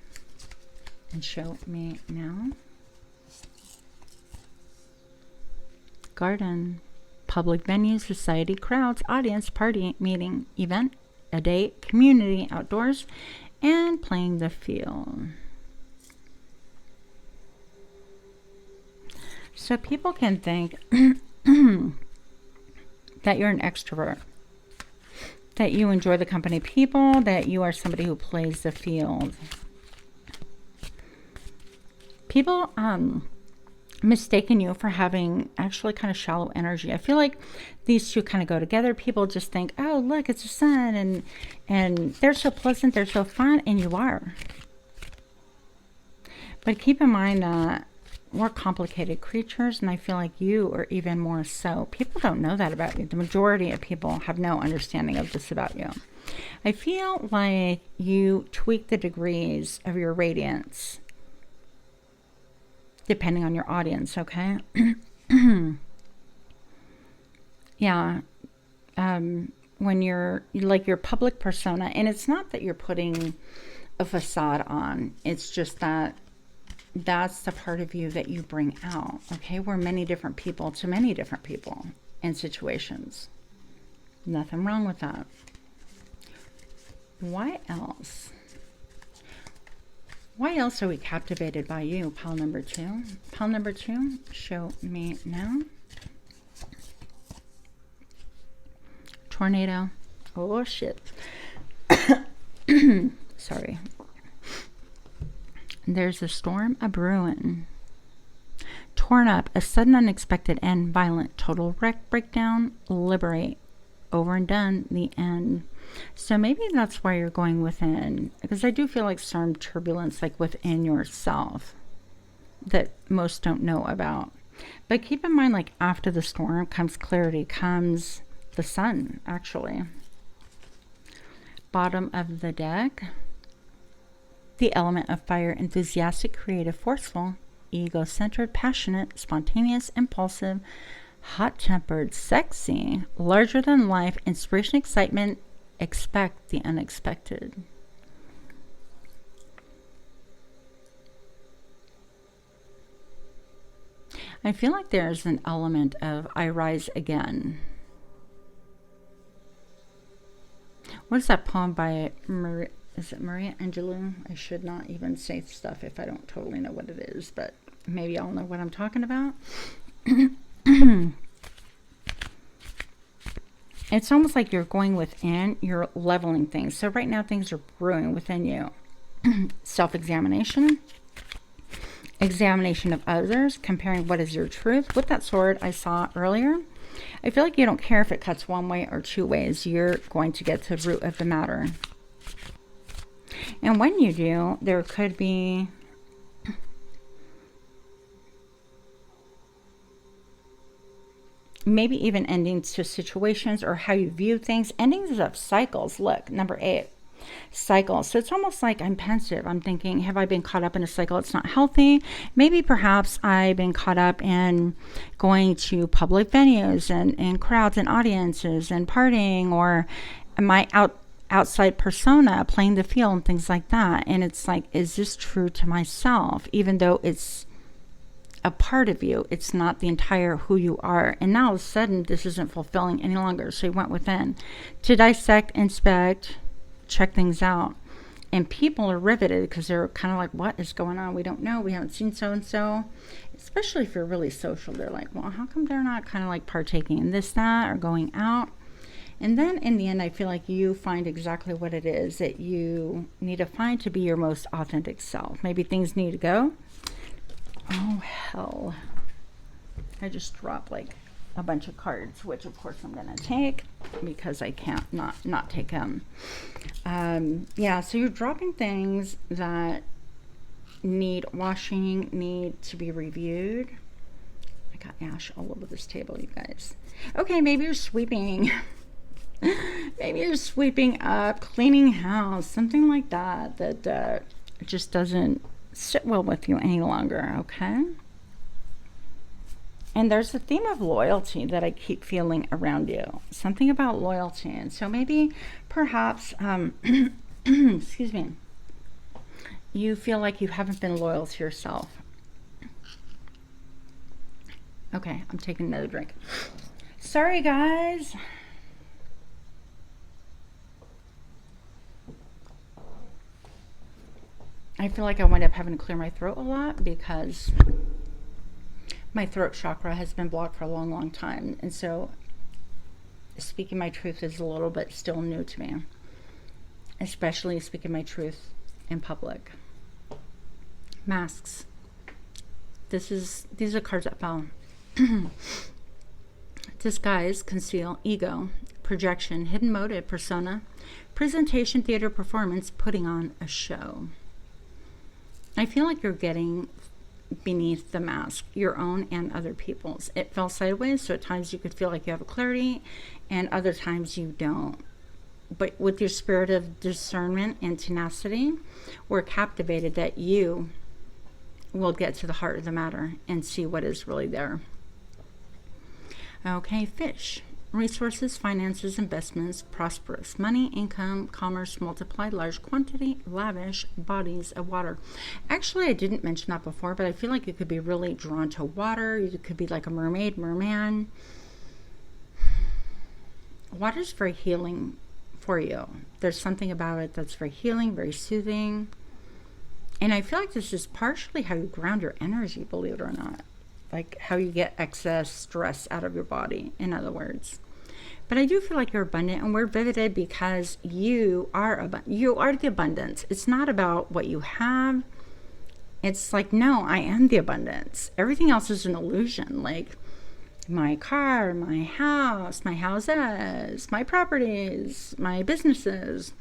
And show me now. Garden. Public venue, society, crowds, audience, party, meeting, event, a date, community, outdoors, and playing the field. So people can think that you're an extrovert, that you enjoy the company of people, that you are somebody who plays the field. People mistaken you for having actually kind of shallow energy. I feel like these two kind of go together. People just think, oh, look, it's the sun, and they're so pleasant, they're so fun, and you are. But keep in mind that we're complicated creatures, and I feel like you are even more so. People don't know that about you. The majority of people have no understanding of this about you. I feel like you tweak the degrees of your radiance depending on your audience, okay? Yeah. When you're like your public persona, and it's not that you're putting a facade on, it's just that that's the part of you that you bring out, okay? We're many different people to many different people in situations. Nothing wrong with that. Why else? Why else are we captivated by you, pile number 2? Pile number 2, show me now. Tornado. Oh, shit. Sorry. There's a storm a-brewing. Torn up, a sudden unexpected end, violent, total wreck, breakdown, liberate, over and done, the end. So maybe that's why you're going within, because I do feel like some turbulence like within yourself that most don't know about. But keep in mind, like after the storm comes clarity, comes the sun, actually. Bottom of the deck. The element of fire, enthusiastic, creative, forceful, ego-centered, passionate, spontaneous, impulsive, hot-tempered, sexy, larger than life, inspiration, excitement, expect the unexpected. I feel like there's an element of I rise again. What is that poem by Maria? Is it Maria Angelou? I should not even say stuff if I don't totally know what it is, but maybe I'll know what I'm talking about. It's almost like you're going within, you're leveling things. So right now things are brewing within you. Self-examination, examination of others, comparing what is your truth. With that sword I saw earlier, I feel like you don't care if it cuts one way or two ways. You're going to get to the root of the matter. And when you do, there could be maybe even endings to situations or how you view things. Endings of cycles. Look, number 8, cycles. So it's almost like I'm pensive. I'm thinking, have I been caught up in a cycle? It's not healthy. Maybe perhaps I've been caught up in going to public venues and crowds and audiences and partying, or my outside persona playing the field and things like that. And it's like, is this true to myself? Even though it's a part of you, it's not the entire who you are. And now all of a sudden this isn't fulfilling any longer. So you went within to dissect, inspect, check things out. And people are riveted because they're kind of like, what is going on? We don't know. We haven't seen so and so. Especially if you're really social, they're like, well, how come they're not kind of like partaking in this, that, or going out? And then in the end, I feel like you find exactly what it is that you need to find to be your most authentic self. Maybe things need to go. Oh, hell. I just dropped like a bunch of cards, which of course I'm going to take because I can't not take them. Yeah, so you're dropping things that need washing, need to be reviewed. I got ash all over this table, you guys. Okay, maybe you're sweeping. Maybe you're sweeping up, cleaning house, something like that, that just doesn't sit well with you any longer, okay? And there's a theme of loyalty that I keep feeling around you. Something about loyalty. And so maybe, perhaps, excuse me, you feel like you haven't been loyal to yourself. Okay, I'm taking another drink. Sorry, guys. I feel like I wind up having to clear my throat a lot because my throat chakra has been blocked for a long, long time. And so speaking my truth is a little bit still new to me, especially speaking my truth in public. Masks. These are cards that fell. Disguise, conceal, ego, projection, hidden motive, persona, presentation, theater, performance, putting on a show. I feel like you're getting beneath the mask, your own and other people's. It fell sideways, so at times you could feel like you have a clarity, and other times you don't. But with your spirit of discernment and tenacity, we're captivated that you we'll get to the heart of the matter and see what is really there. Okay, fish. Resources, finances, investments, prosperous. Money, income, commerce, multiplied, large quantity, lavish, bodies of water. Actually, I didn't mention that before, but I feel like you could be really drawn to water. You could be like a mermaid, merman. Water is very healing for you. There's something about it that's very healing, very soothing. And I feel like this is partially how you ground your energy, believe it or not. Like how you get excess stress out of your body, in other words. But I do feel like you're abundant, and we're vivid because you are the abundance. It's not about what you have. It's like, no, I am the abundance. Everything else is an illusion. Like my car, my house, my houses, my properties, my businesses.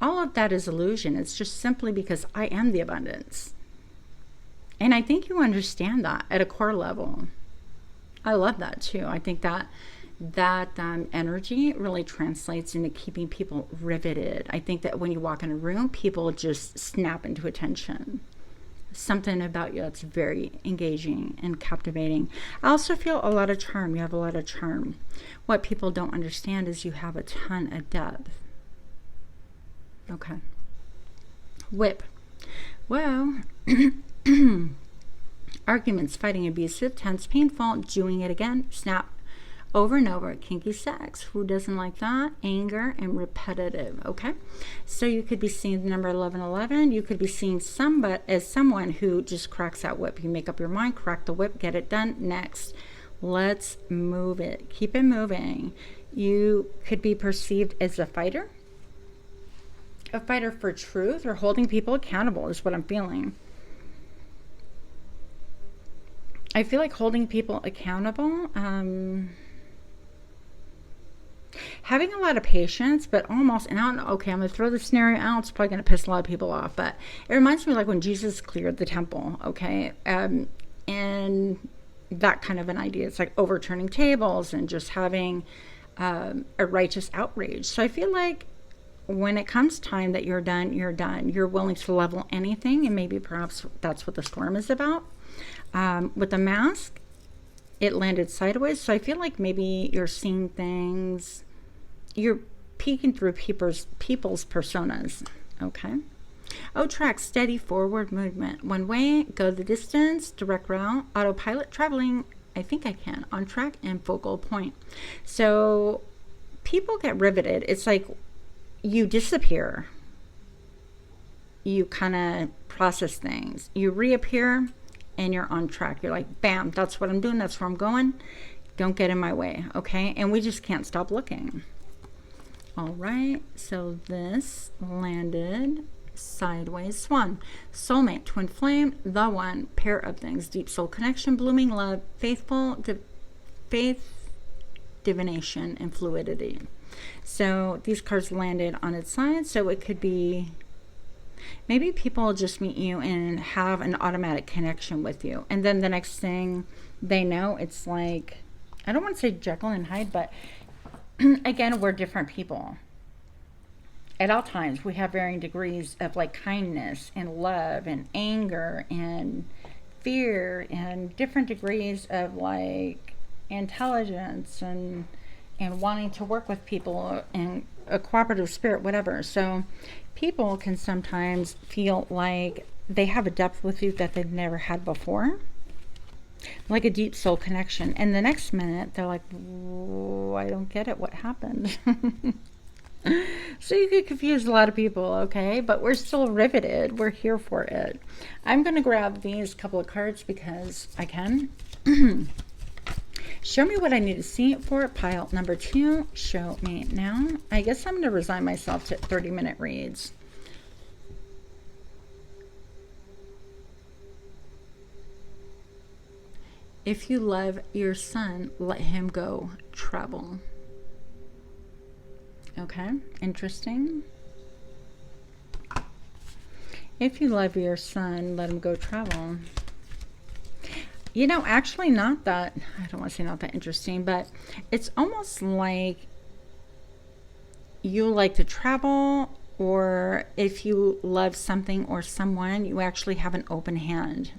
All of that is illusion. It's just simply because I am the abundance. And I think you understand that at a core level. I love that too. I think that energy really translates into keeping people riveted. I think that when you walk in a room, people just snap into attention. Something about you that's very engaging and captivating. I also feel a lot of charm. You have a lot of charm. What people don't understand is you have a ton of depth. Okay. Whip. Well, arguments, fighting, abusive, tense, painful, doing it again, snap, over and over, kinky sex. Who doesn't like that? Anger and repetitive. Okay. So you could be seeing the number 1111. You could be seeing somebody as someone who just cracks that whip. You make up your mind, crack the whip, get it done. Next. Let's move it. Keep it moving. You could be perceived as a fighter for truth, or holding people accountable is what I'm feeling. I feel like holding people accountable, having a lot of patience, but almost, and I don't know, okay, I'm going to throw the scenario out. It's probably going to piss a lot of people off, but it reminds me like when Jesus cleared the temple, okay? And that kind of an idea. It's like overturning tables and just having a righteous outrage. So I feel like when it comes time that you're done, you're done. You're willing to level anything, and maybe perhaps that's what the storm is about. With the mask, it landed sideways, so I feel like maybe you're seeing things, you're peeking through people's personas, okay? Oh, track, steady forward movement. One way, go the distance, direct route, autopilot, traveling, I think I can, on track, and focal point. So people get riveted. It's like you disappear. You kind of process things. You reappear, and you're on track. You're like, bam, that's what I'm doing. That's where I'm going. Don't get in my way, okay? And we just can't stop looking. All right, so this landed sideways. Swan, soulmate, twin flame, the one, pair of things, deep soul connection, blooming love, faithful, faith, divination, and fluidity. So these cards landed on its side, so it could be maybe people just meet you and have an automatic connection with you. And then the next thing they know, it's like, I don't want to say Jekyll and Hyde, but again, we're different people. At all times, we have varying degrees of like kindness and love and anger and fear and different degrees of like intelligence and wanting to work with people and a cooperative spirit, whatever. So people can sometimes feel like they have a depth with you that they've never had before, like a deep soul connection. And the next minute, they're like, I don't get it. What happened? So you could confuse a lot of people, okay? But we're still riveted. We're here for it. I'm going to grab these couple of cards because I can. Show me what I need to see for pile number 2. Show me now. I guess I'm going to resign myself to 30-minute reads. If you love your son, let him go travel. Okay, interesting. If you love your son, let him go travel. You know, actually not that, I don't want to say not that interesting, but it's almost like you like to travel, or if you love something or someone, you actually have an open hand.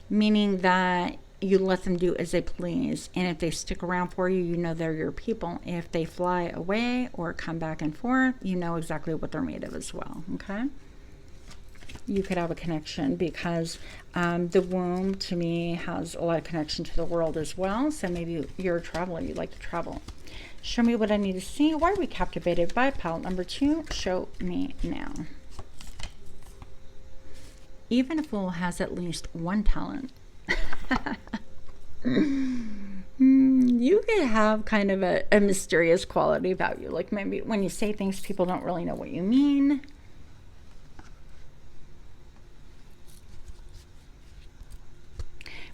meaning that you let them do as they please. And if they stick around for you, you know they're your people. If they fly away or come back and forth, you know exactly what they're made of as well, okay? You could have a connection because the womb, to me, has a lot of connection to the world as well. So maybe you're a traveler, you like to travel. Show me what I need to see. Why are we captivated by pile number 2? Show me now. Even a fool has at least one talent. You could have kind of a mysterious quality about you. Like maybe when you say things, people don't really know what you mean.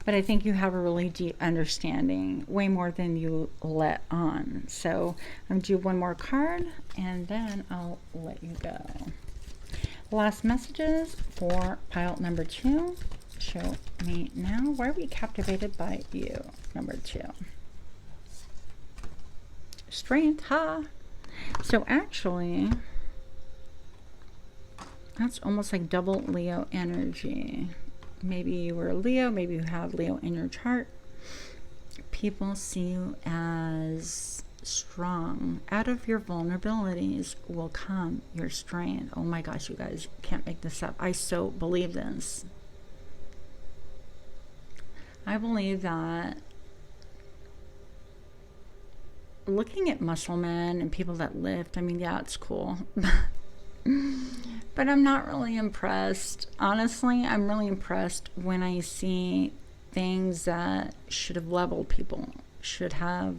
But I think you have a really deep understanding, way more than you let on. So I'm going to do one more card, and then I'll let you go. Last messages for pile number 2. Show me now. Why are we captivated by you? Number 2. Strength, ha! So actually, that's almost like double Leo energy. Maybe you were a Leo, maybe you have Leo in your chart. People see you as strong. Out of your vulnerabilities will come your strength. Oh my gosh, you guys can't make this up. I so believe this. I believe that looking at muscle men and people that lift, I mean, yeah, it's cool. But I'm not really impressed. Honestly, I'm really impressed when I see things that should have leveled people, should have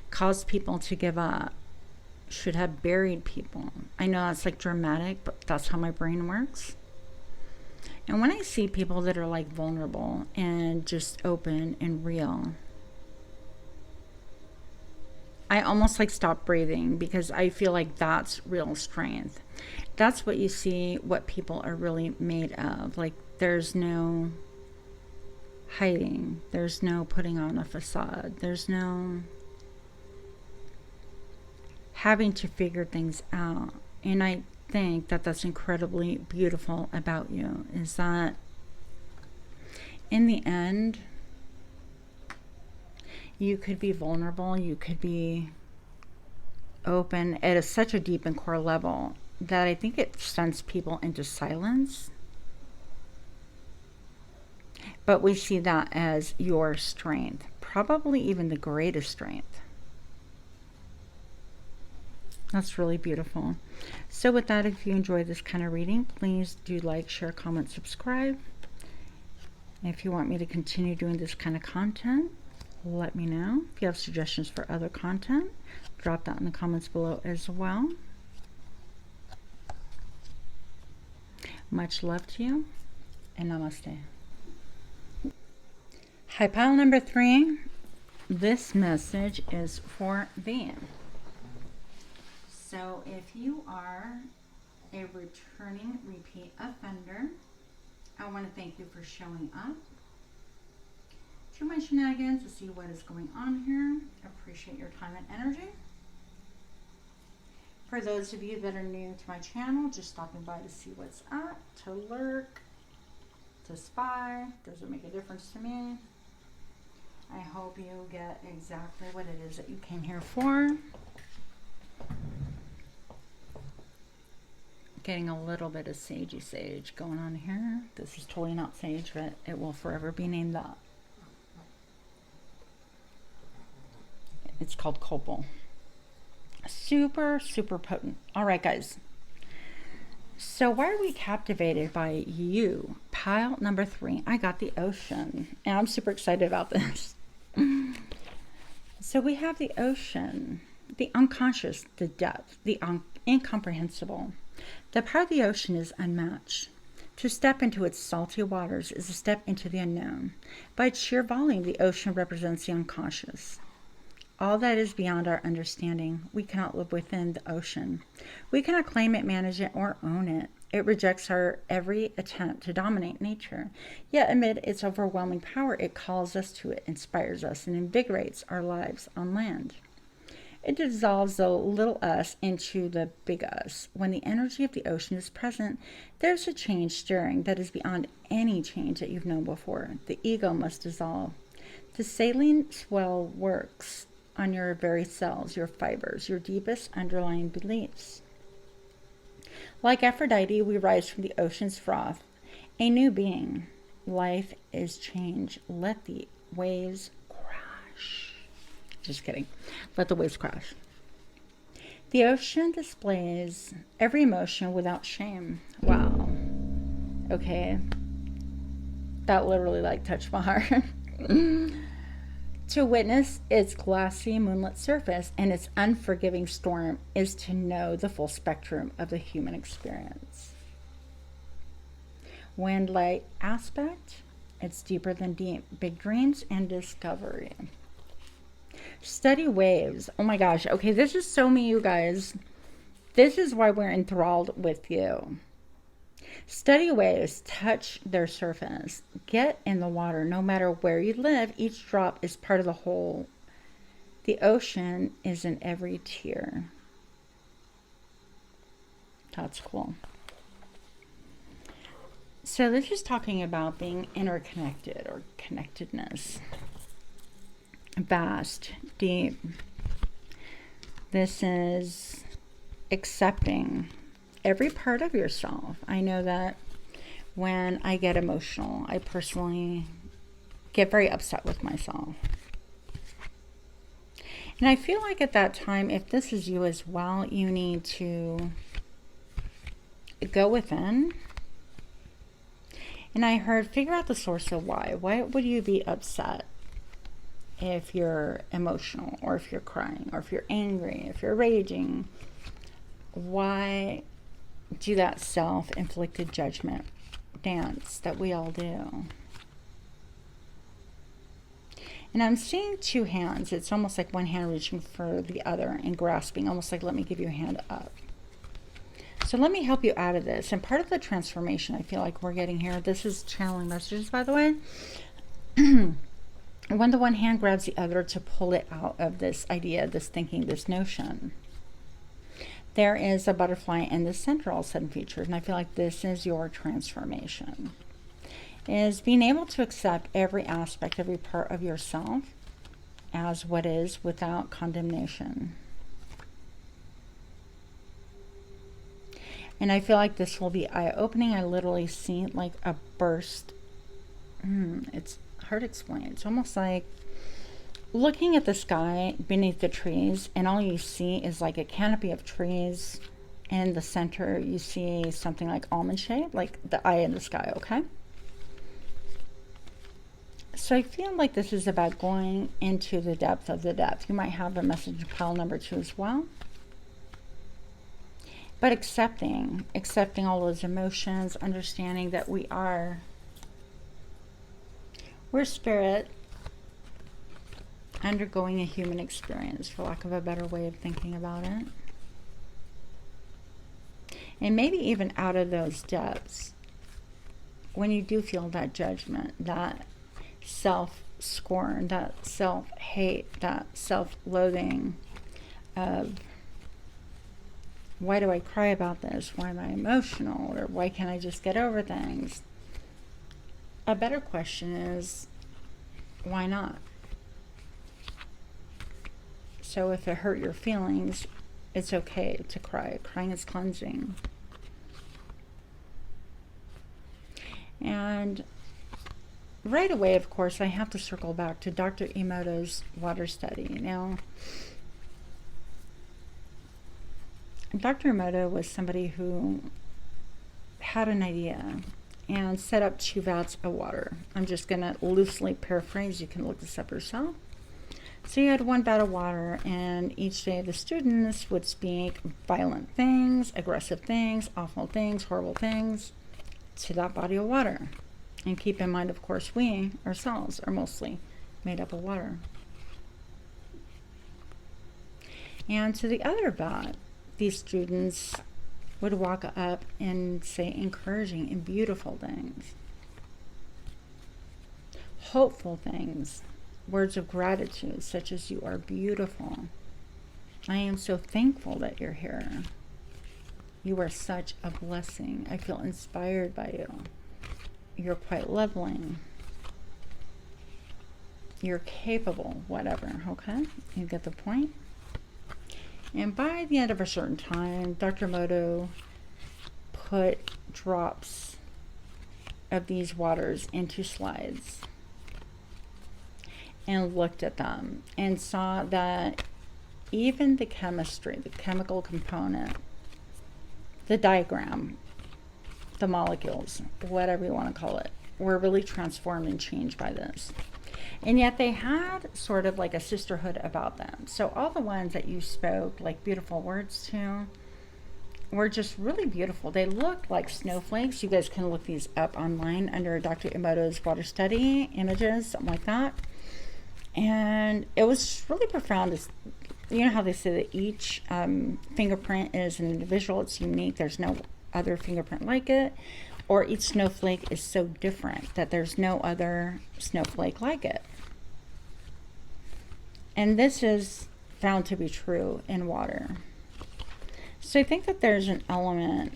caused people to give up, should have buried people. I know that's like dramatic, but that's how my brain works. And when I see people that are like vulnerable and just open and real, I almost like stop breathing because I feel like that's real strength. That's what you see, what people are really made of. Like there's no hiding. There's no putting on a facade. There's no having to figure things out. And I think that that's incredibly beautiful about you, is that in the end, you could be vulnerable, you could be open at such a deep and core level that I think it sends people into silence. But we see that as your strength, probably even the greatest strength. That's really beautiful. So with that, if you enjoy this kind of reading, please do like, share, comment, subscribe. If you want me to continue doing this kind of content, let me know. If you have suggestions for other content, drop that in the comments below as well. Much love to you, and namaste. Hi, pile number 3. This message is for thee. So if you are a returning repeat offender, I want to thank you for showing up to my shenanigans to see what is going on here. Appreciate your time and energy. For those of you that are new to my channel, just stopping by to see what's up, to lurk, to spy, doesn't make a difference to me. I hope you get exactly what it is that you came here for. Getting a little bit of sagey sage going on here. This is totally not sage, but it will forever be named that. It's called copal. Super, super potent. All right, guys. So why are we captivated by you? Pile number 3. I got the ocean, and I'm super excited about this. So we have the ocean, the unconscious, the depth, the incomprehensible. The power of the ocean is unmatched. To step into its salty waters is a step into the unknown. By its sheer volume, the ocean represents the unconscious. All that is beyond our understanding. We cannot live within the ocean. We cannot claim it, manage it, or own it. It rejects our every attempt to dominate nature. Yet amid its overwhelming power, it calls us to it, inspires us, and invigorates our lives on land. It dissolves the little us into the big us. When the energy of the ocean is present, there's a change stirring that is beyond any change that you've known before. The ego must dissolve. The saline swell works on your very cells, your fibers, your deepest underlying beliefs. Like Aphrodite, we rise from the ocean's froth, a new being. Life is change. Let the waves crash. Just kidding. Let the waves crash. The ocean displays every emotion without shame. Wow. Okay. That literally like touched my heart. To witness its glassy moonlit surface and its unforgiving storm is to know the full spectrum of the human experience. Wind light aspect, it's deeper than deep. Big dreams and discovery. Study waves. Oh my gosh. Okay, this is so me, you guys. This is why we're enthralled with you. Study waves, touch their surface. Get in the water. No matter where you live, each drop is part of the whole. The ocean is in every tear. That's cool. So this is talking about being interconnected or connectedness. Vast, deep. This is accepting every part of yourself. I know that when I get emotional, I personally get very upset with myself. And I feel like at that time, if this is you as well, you need to go within. And I heard, figure out the source of why. Why would you be upset if you're emotional, or if you're crying, or if you're angry, if you're raging? Why do that self-inflicted judgment dance that we all do? And I'm seeing two hands. It's almost like one hand reaching for the other and grasping, almost like, let me give you a hand up. So let me help you out of this. And part of the transformation I feel like we're getting here, this is channeling messages, by the way. When the one hand grabs the other to pull it out of this idea, this thinking, this notion, there is a butterfly in the center all of a sudden featured. And I feel like this is your transformation. Is being able to accept every aspect, every part of yourself as what is without condemnation. And I feel like this will be eye-opening. I literally see like a burst. It's hard to explain. It's almost like looking at the sky beneath the trees, and all you see is like a canopy of trees. And in the center, you see something like almond shaped, like the eye in the sky, okay? So I feel like this is about going into the depth of the depth. You might have a message pile number 2 as well. But accepting all those emotions, understanding that we're spirit undergoing a human experience, for lack of a better way of thinking about it. And maybe even out of those depths, when you do feel that judgment, that self-scorn, that self-hate, that self-loathing of, why do I cry about this? Why am I emotional? Or why can't I just get over things? A better question is, why not? So if it hurt your feelings, it's okay to cry. Crying is cleansing. And right away, of course, I have to circle back to Dr. Emoto's water study. Now, Dr. Emoto was somebody who had an idea and set up 2 vats of water. I'm just going to loosely paraphrase. You can look this up yourself. So you had 1 vat of water, and each day the students would speak violent things, aggressive things, awful things, horrible things to that body of water. And keep in mind, of course, we ourselves are mostly made up of water. And to the other vat, these students would walk up and say encouraging and beautiful things, hopeful things, words of gratitude such as, you are beautiful, I am so thankful that you're here. You are such a blessing. I feel inspired by you. You're quite lovely. You're capable, whatever, okay? You get the point? And by the end of a certain time, Dr. Moto put drops of these waters into slides and looked at them and saw that even the chemistry, the chemical component, the diagram, the molecules, whatever you want to call it, were really transformed and changed by this. And yet they had sort of like a sisterhood about them. So all the ones that you spoke like beautiful words to were just really beautiful. They looked like snowflakes. You guys can look these up online under Dr. Emoto's water study images, something like that. And it was really profound. It's, you know how they say that each fingerprint is an individual, it's unique, there's no other fingerprint like it, or each snowflake is so different that there's no other snowflake like it. And this is found to be true in water. So I think that there's an element,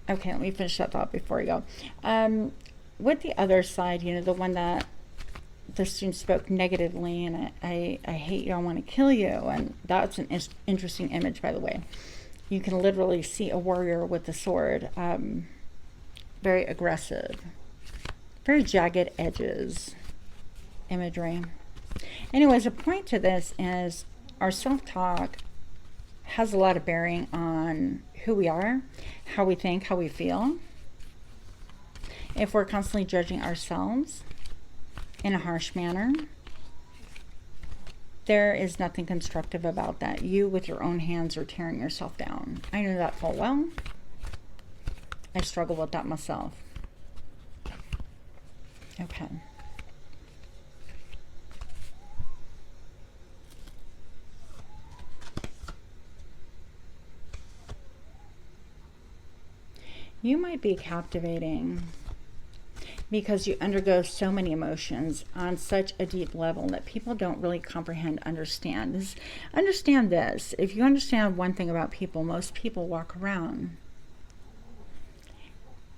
okay, let me finish that thought before we go. With the other side, you know, the one that the student spoke negatively, and I hate you, I want to kill you, and that's an interesting image, by the way. You can literally see a warrior with a sword, very aggressive, very jagged edges imagery. Anyways, a point to this is our self-talk has a lot of bearing on who we are, how we think, how we feel. If we're constantly judging ourselves in a harsh manner, there is nothing constructive about that. You with your own hands are tearing yourself down. I know that full well. I struggle with that myself. Okay. You might be captivating because you undergo so many emotions on such a deep level that people don't really comprehend, understand. Understand this. If you understand one thing about people, most people walk around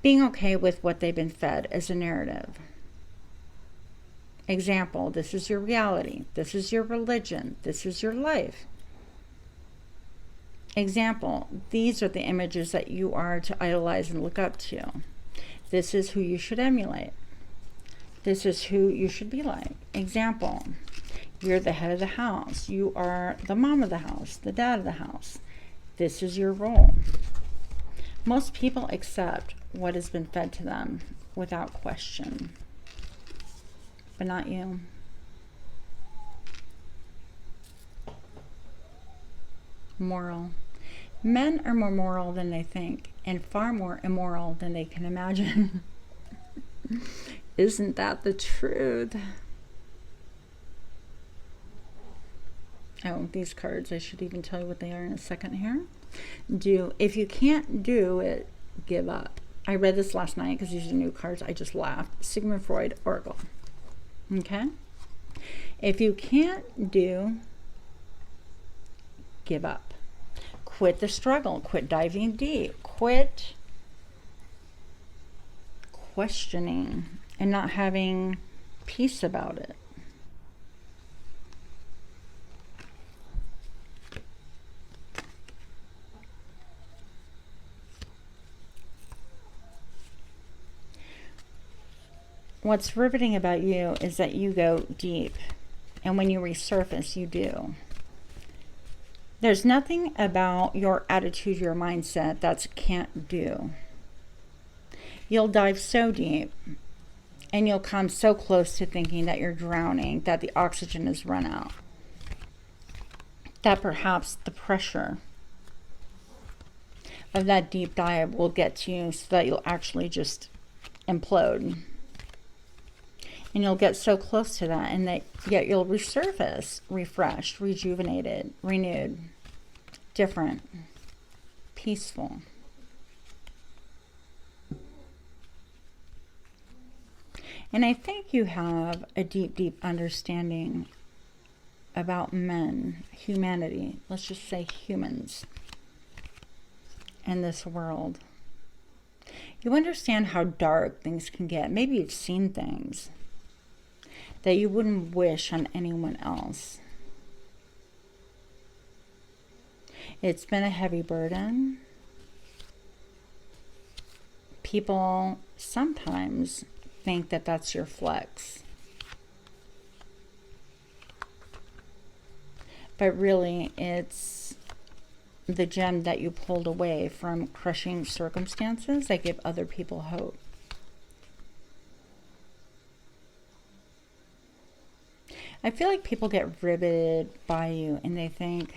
being okay with what they've been fed as a narrative. Example, this is your reality. This is your religion. This is your life. Example, these are the images that you are to idolize and look up to. This is who you should emulate. This is who you should be like. Example, you're the head of the house. You are the mom of the house, the dad of the house. This is your role. Most people accept what has been fed to them without question, but not you. Moral. Men are more moral than they think, and far more immoral than they can imagine. Isn't that the truth? Oh, these cards, I should even tell you what they are in a second here. If you can't do it, give up. I read this last night because these are new cards. I just laughed. Sigmund Freud, Oracle. Okay? If you can't do, give up. Quit the struggle. Quit diving deep. Quit questioning and not having peace about it. What's riveting about you is that you go deep, and when you resurface, you do. There's nothing about your attitude, your mindset that's can't do. You'll dive so deep, and you'll come so close to thinking that you're drowning, that the oxygen has run out, that perhaps the pressure of that deep dive will get to you so that you'll actually just implode. And you'll get so close to that, and that yet you'll resurface refreshed, rejuvenated, renewed, different, peaceful. And I think you have a deep, deep understanding about men, humanity, let's just say humans in this world, you understand how dark things can get. Maybe you've seen things that you wouldn't wish on anyone else. It's been a heavy burden. People sometimes think that that's your flex. But really, it's the gem that you pulled away from crushing circumstances that give other people hope. I feel like people get riveted by you and they think,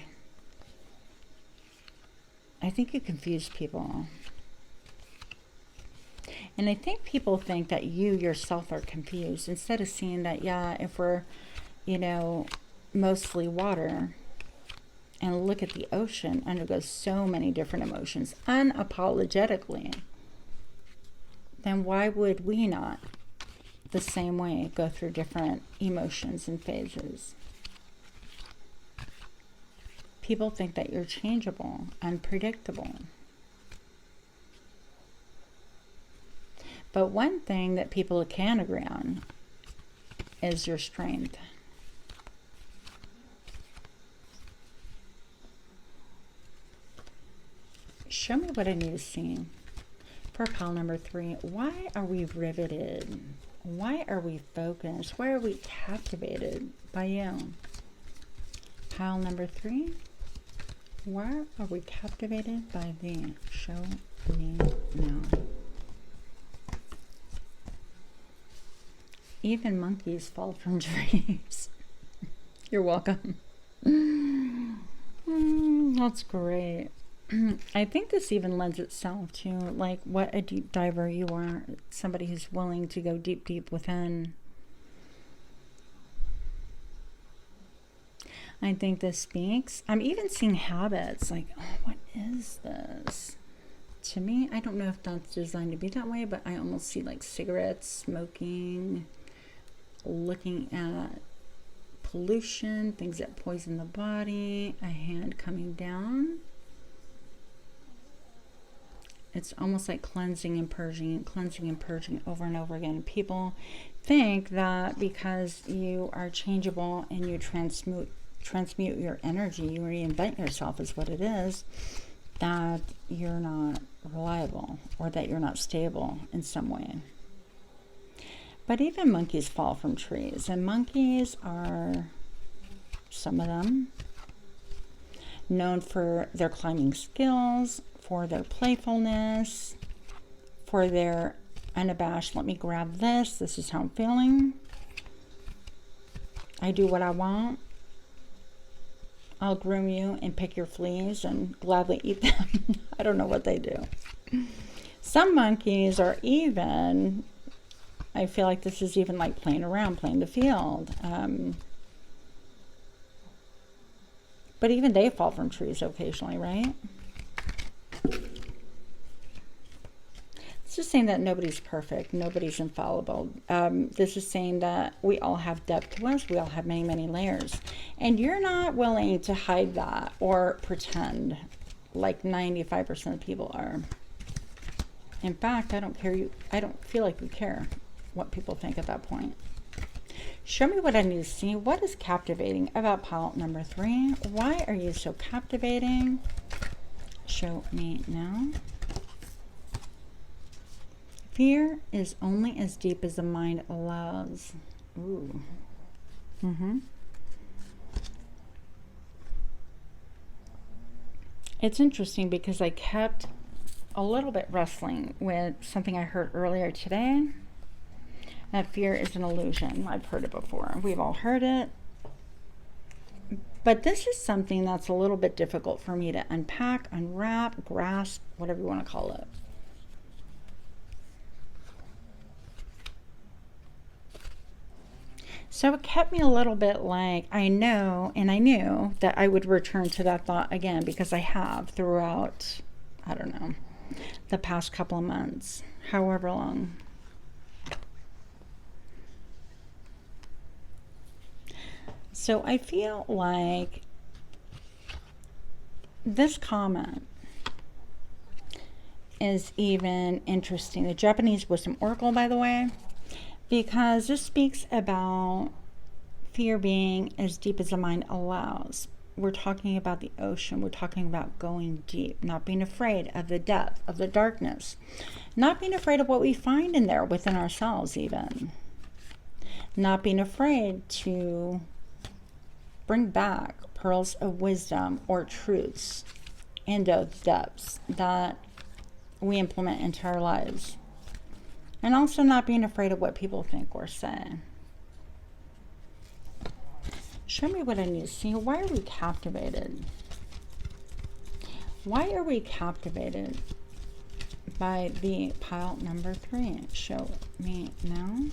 I think you confuse people. And I think people think that you yourself are confused instead of seeing that, yeah, if we're, you know, mostly water and look at the ocean, undergoes so many different emotions unapologetically, then why would we not the same way go through different emotions and phases? People think that you're changeable, unpredictable. But one thing that people can agree on is your strength. Show me what I need to see. For pile number 3, why are we riveted? Why are we focused? Why are we captivated by you? Pile number 3, why are we captivated by thee? Show me now. Even monkeys fall from trees. You're welcome. That's great. I think this even lends itself to like what a deep diver you are. Somebody who's willing to go deep, deep within. I think this speaks. I'm even seeing habits like, oh, what is this? To me, I don't know if that's designed to be that way, but I almost see like cigarettes, smoking, looking at pollution, things that poison the body, a hand coming down. It's almost like cleansing and purging over and over again. People think that because you are changeable and you transmute your energy, you reinvent yourself is what it is, that you're not reliable or that you're not stable in some way. But even monkeys fall from trees, and monkeys are, some of them, known for their climbing skills, for their playfulness, for their unabashed, let me grab this is how I'm feeling. I do what I want. I'll groom you and pick your fleas and gladly eat them. I don't know what they do. Some monkeys are even, I feel like this is even like playing around, playing the field. But even they fall from trees occasionally, right? It's just saying that nobody's perfect. Nobody's infallible. This is saying that we all have depth to us. We all have many, many layers. And you're not willing to hide that or pretend like 95% of people are. In fact, I don't feel like you care what people think at that point. Show me what I need to see. What is captivating about pile number 3? Why are you so captivating? Show me now. Fear is only as deep as the mind allows. Ooh. It's interesting because I kept a little bit wrestling with something I heard earlier today. That fear is an illusion. I've heard it before. We've all heard it. But this is something that's a little bit difficult for me to unpack, unwrap, grasp, whatever you want to call it. So it kept me a little bit like, I know, and I knew that I would return to that thought again because I have throughout, I don't know, the past couple of months, however long. So I feel like this comment is even interesting. The Japanese Wisdom Oracle, by the way, because this speaks about fear being as deep as the mind allows. We're talking about the ocean. We're talking about going deep, not being afraid of the depth, of the darkness, not being afraid of what we find in there within ourselves even. Not being afraid to bring back pearls of wisdom or truths in those depths that we implement into our lives. And also not being afraid of what people think or say. Show me what I need to see. Why are we captivated? Why are we captivated by the pile number 3? Show me now.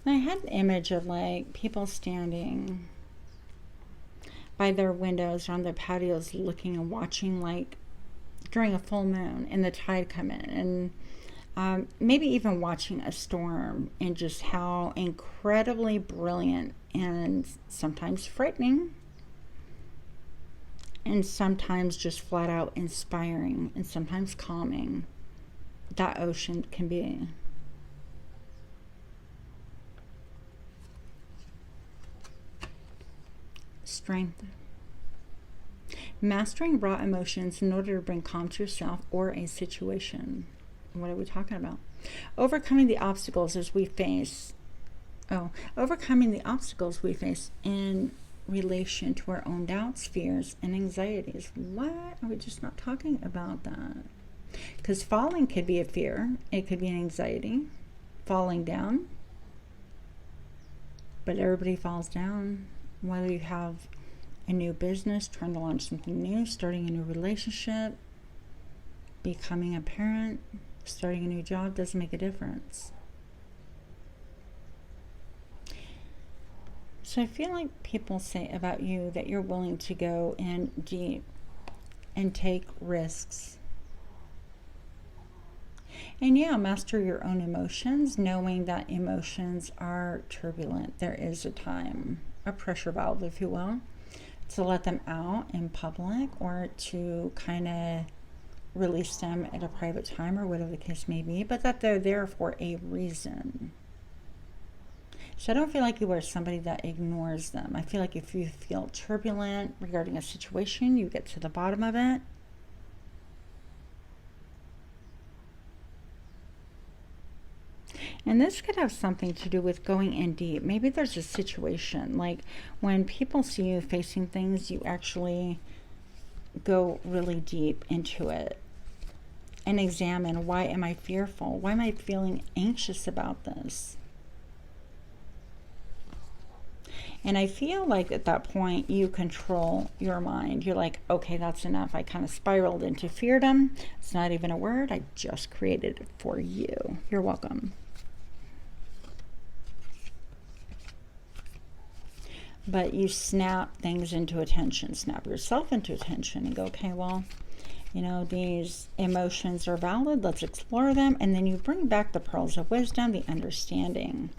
And I had an image of like people standing by their windows or on their patios looking and watching, like during a full moon and the tide come in, and maybe even watching a storm, and just how incredibly brilliant and sometimes frightening and sometimes just flat out inspiring and sometimes calming that ocean can be. Strength. Mastering raw emotions in order to bring calm to yourself or a situation. What are we talking about? Overcoming the obstacles as we face. Overcoming the obstacles we face in relation to our own doubts, fears, and anxieties. What? Are we just not talking about that? Because falling could be a fear. It could be an anxiety. Falling down. But everybody falls down. Whether you have a new business, trying to launch something new, starting a new relationship, becoming a parent, starting a new job, doesn't make a difference. So I feel like people say about you that you're willing to go in deep and take risks. And yeah, master your own emotions, knowing that emotions are turbulent. There is a time, a pressure valve, if you will, to let them out in public or to kind of release them at a private time or whatever the case may be, but that they're there for a reason. So I don't feel like you are somebody that ignores them. I feel like if you feel turbulent regarding a situation, you get to the bottom of it. And this could have something to do with going in deep. Maybe there's a situation, like when people see you facing things, you actually go really deep into it and examine, why am I fearful? Why am I feeling anxious about this? And I feel like at that point, you control your mind. You're like, okay, that's enough. I kind of spiraled into feardom. It's not even a word. I just created it for you. You're welcome. But you snap things into attention, snap yourself into attention and go, okay, well, you know, these emotions are valid. Let's explore them. And then you bring back the pearls of wisdom, the understanding.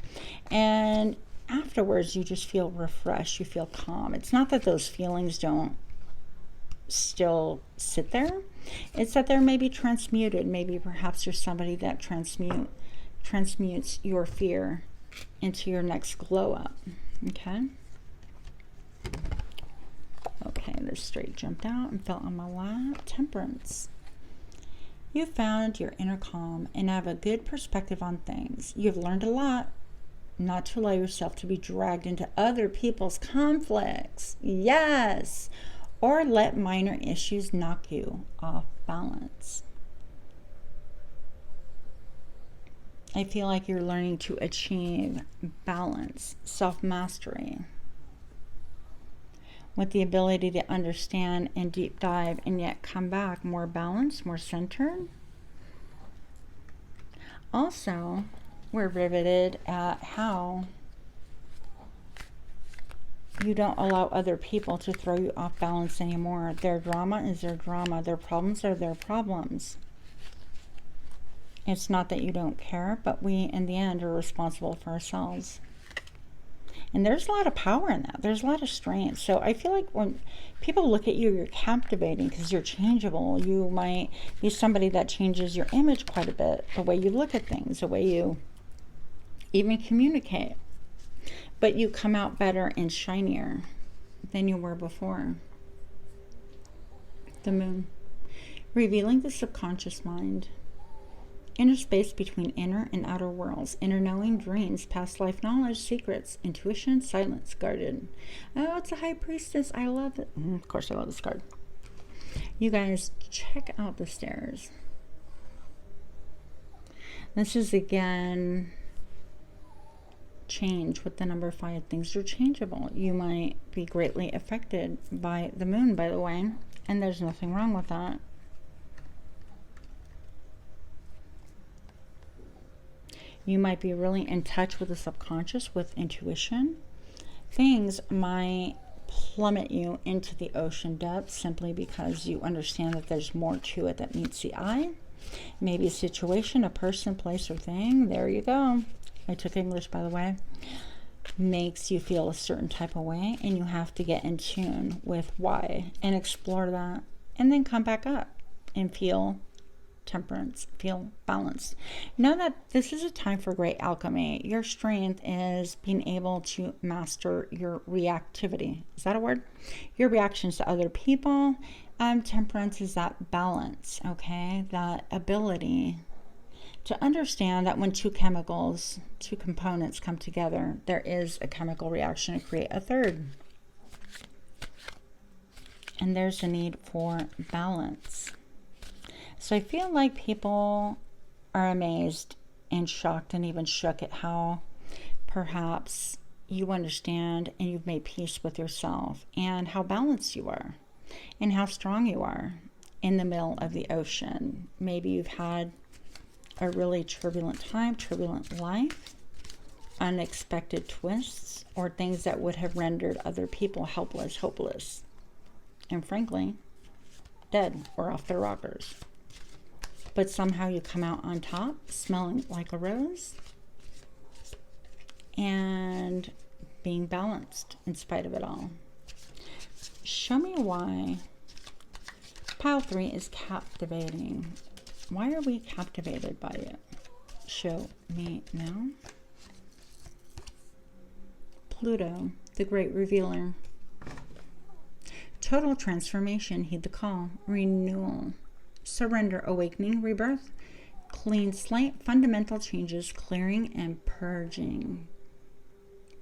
And afterwards, you just feel refreshed. You feel calm. It's not that those feelings don't still sit there. It's that they're maybe transmuted. Maybe perhaps you're somebody that transmutes your fear into your next glow up. Okay. Okay, this straight jumped out and fell on my lap. Temperance. You found your inner calm and have a good perspective on things. You've learned a lot not to allow yourself to be dragged into other people's conflicts. Yes. Or let minor issues knock you off balance. I feel like you're learning to achieve balance, self-mastery, with the ability to understand and deep dive and yet come back more balanced, more centered. Also, we're riveted at how you don't allow other people to throw you off balance anymore. Their drama is their drama. Their problems are their problems. It's not that you don't care, but we, in the end, are responsible for ourselves. And there's a lot of power in that. There's a lot of strength. So I feel like when people look at you, you're captivating because you're changeable. You might be somebody that changes your image quite a bit, the way you look at things, the way you even communicate. But you come out better and shinier than you were before. The moon. Revealing the subconscious mind. Inner space between inner and outer worlds. Inner knowing, dreams, past life knowledge, secrets, intuition, silence, guarded. Oh, it's a high priestess. I love it. Of course, I love this card. You guys, check out the stairs. This is, again, change with the number 5. Things are changeable. You might be greatly affected by the moon, by the way, and there's nothing wrong with that. You might be really in touch with the subconscious, with intuition. Things might plummet you into the ocean depths simply because you understand that there's more to it that meets the eye. Maybe a situation, a person, place, or thing. There you go. I took English, by the way. Makes you feel a certain type of way, and you have to get in tune with why and explore that, and then come back up and feel temperance, feel balanced. Know that this is a time for great alchemy. Your strength is being able to master your reactivity. Is that a word? Your reactions to other people. Temperance is that balance, okay? That ability to understand that when two components come together, there is a chemical reaction to create a third. And there's a need for balance. So I feel like people are amazed and shocked and even shook at how perhaps you understand and you've made peace with yourself and how balanced you are and how strong you are in the middle of the ocean. Maybe you've had a really turbulent time, turbulent life, unexpected twists, or things that would have rendered other people helpless, hopeless, and frankly, dead or off their rockers. But somehow you come out on top, smelling like a rose, and being balanced in spite of it all. Show me why pile 3 is captivating. Why are we captivated by it? Show me now. Pluto, the great revealer. Total transformation, heed the call. Renewal. Surrender, awakening, rebirth, clean slate, fundamental changes, clearing and purging.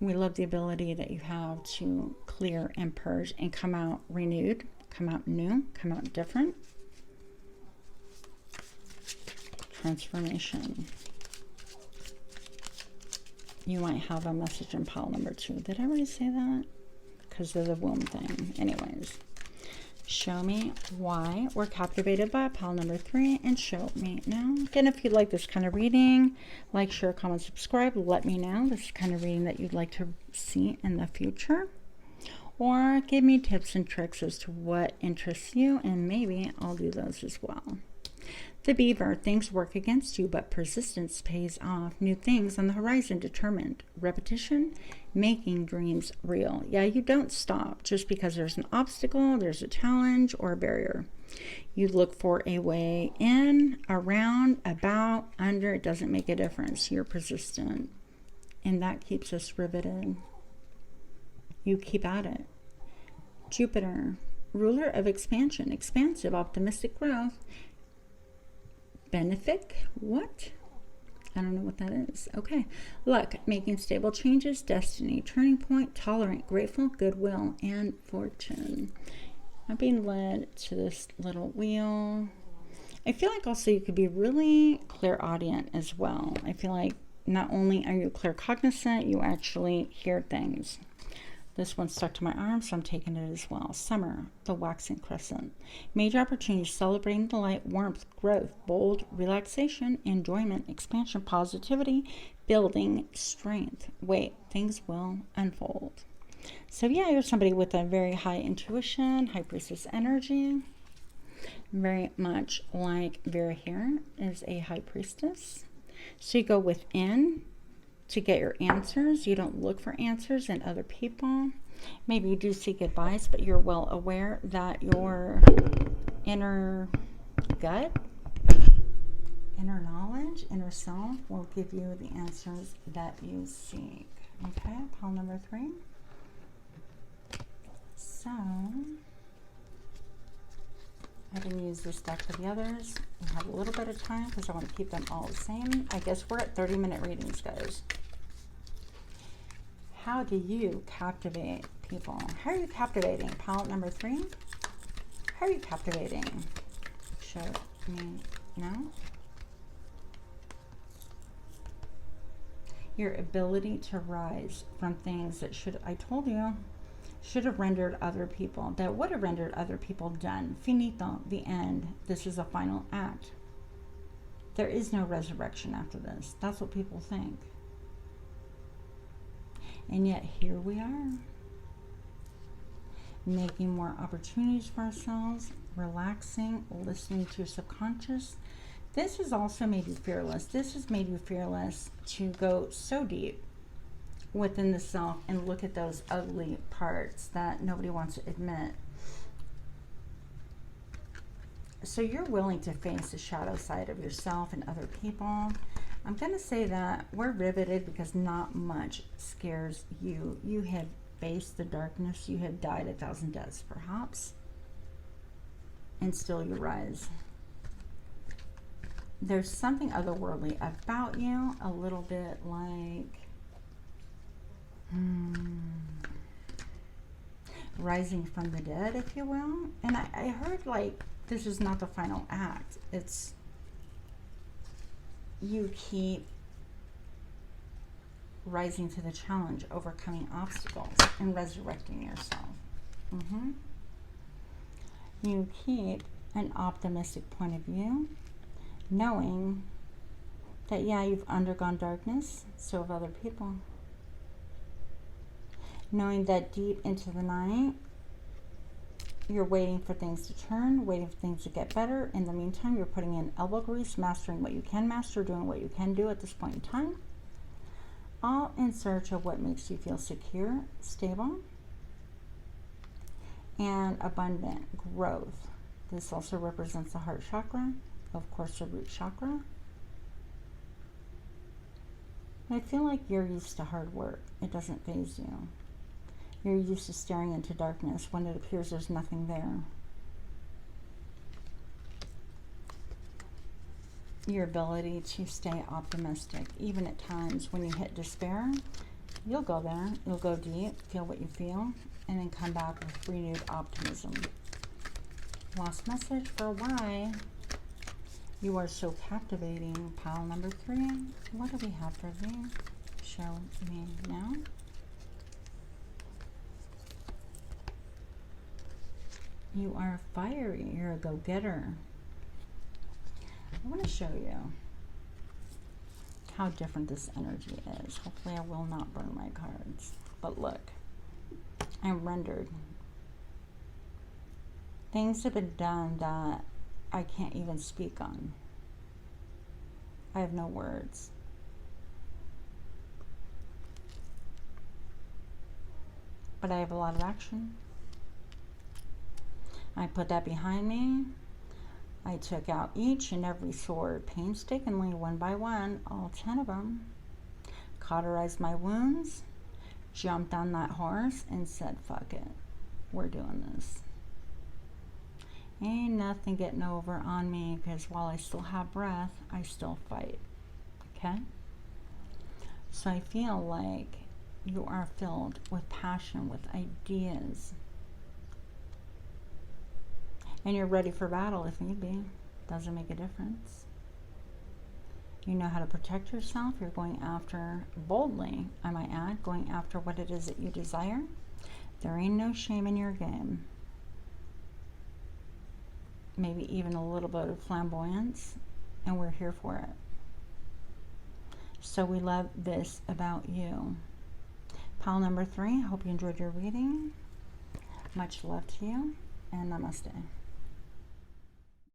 We love the ability that you have to clear and purge and come out renewed, come out new, come out different. Transformation. You might have a message in pile number 2. Did I already say that? Because of the womb thing. Anyways. Show me why we're captivated by pile number 3 and show me now. Again, if you'd like this kind of reading, like, share, comment, subscribe, let me know. This is the kind of reading that you'd like to see in the future. Or give me tips and tricks as to what interests you, and maybe I'll do those as well. The beaver, things work against you, but persistence pays off. New things on the horizon determined. Repetition, making dreams real. Yeah, you don't stop just because there's an obstacle, there's a challenge, or a barrier. You look for a way in, around, about, under. It doesn't make a difference. You're persistent. And that keeps us riveted. You keep at it. Jupiter, ruler of expansion, expansive, optimistic growth. Benefic, what? I don't know what that is. Okay. Luck, making stable changes, destiny, turning point, tolerant, grateful, goodwill, and fortune. I'm being led to this little wheel. I feel like also you could be really clairaudient as well. I feel like not only are you claircognizant, you actually hear things. This one's stuck to my arm, so I'm taking it as well. Summer, the waxing crescent. Major opportunities, celebrating delight, warmth, growth, bold, relaxation, enjoyment, expansion, positivity, building, strength. Wait, things will unfold. So yeah, you're somebody with a very high intuition, high priestess energy. Very much like Vera here is a high priestess. So you go within to get your answers. You don't look for answers in other people. Maybe you do seek advice, but you're well aware that your inner gut, inner knowledge, inner self will give you the answers that you seek. Okay, pile number 3. So, I didn't use this deck for the others. We have a little bit of time because I want to keep them all the same. I guess we're at 30-minute readings, guys. How do you captivate people? How are you captivating? Pile number 3. How are you captivating? Show me now. Your ability to rise from things that I told you, should have rendered other people, that would have rendered other people done. Finito, the end. This is a final act. There is no resurrection after this. That's what people think. And yet here we are, making more opportunities for ourselves, relaxing, listening to your subconscious. This has also made you fearless. This has made you fearless to go so deep within the self and look at those ugly parts that nobody wants to admit. So you're willing to face the shadow side of yourself and other people. I'm going to say that we're riveted because not much scares you. You have faced the darkness. You have died 1,000 deaths, perhaps. And still you rise. There's something otherworldly about you. A little bit like rising from the dead, if you will. And I heard like this is not the final act. It's you keep rising to the challenge, overcoming obstacles, and resurrecting yourself. You keep an optimistic point of view, knowing that, yeah, you've undergone darkness, so have other people. Knowing that deep into the night, you're waiting for things to turn, waiting for things to get better. In the meantime, you're putting in elbow grease, mastering what you can master, doing what you can do at this point in time. All in search of what makes you feel secure, stable, and abundant growth. This also represents the heart chakra, of course the root chakra. I feel like you're used to hard work. It doesn't faze you. You're used to staring into darkness when it appears there's nothing there. Your ability to stay optimistic, even at times when you hit despair, you'll go there, you'll go deep, feel what you feel, and then come back with renewed optimism. Last message for why you are so captivating. Pile number 3. What do we have for thee? Show me now. You are fiery. You're a go-getter. I want to show you how different this energy is. Hopefully I will not burn my cards. But look, I'm rendered. Things have been done that I can't even speak on. I have no words. But I have a lot of action. I put that behind me. I took out each and every sword painstakingly, one by one, all 10 of them. Cauterized my wounds, jumped on that horse, and said, fuck it. We're doing this. Ain't nothing getting over on me, because while I still have breath, I still fight. Okay? So I feel like you are filled with passion, with ideas. And you're ready for battle if need be. Doesn't make a difference. You know how to protect yourself. You're going after, boldly, I might add, going after what it is that you desire. There ain't no shame in your game. Maybe even a little bit of flamboyance, and we're here for it. So we love this about you. Pile number 3, hope you enjoyed your reading. Much love to you, and namaste.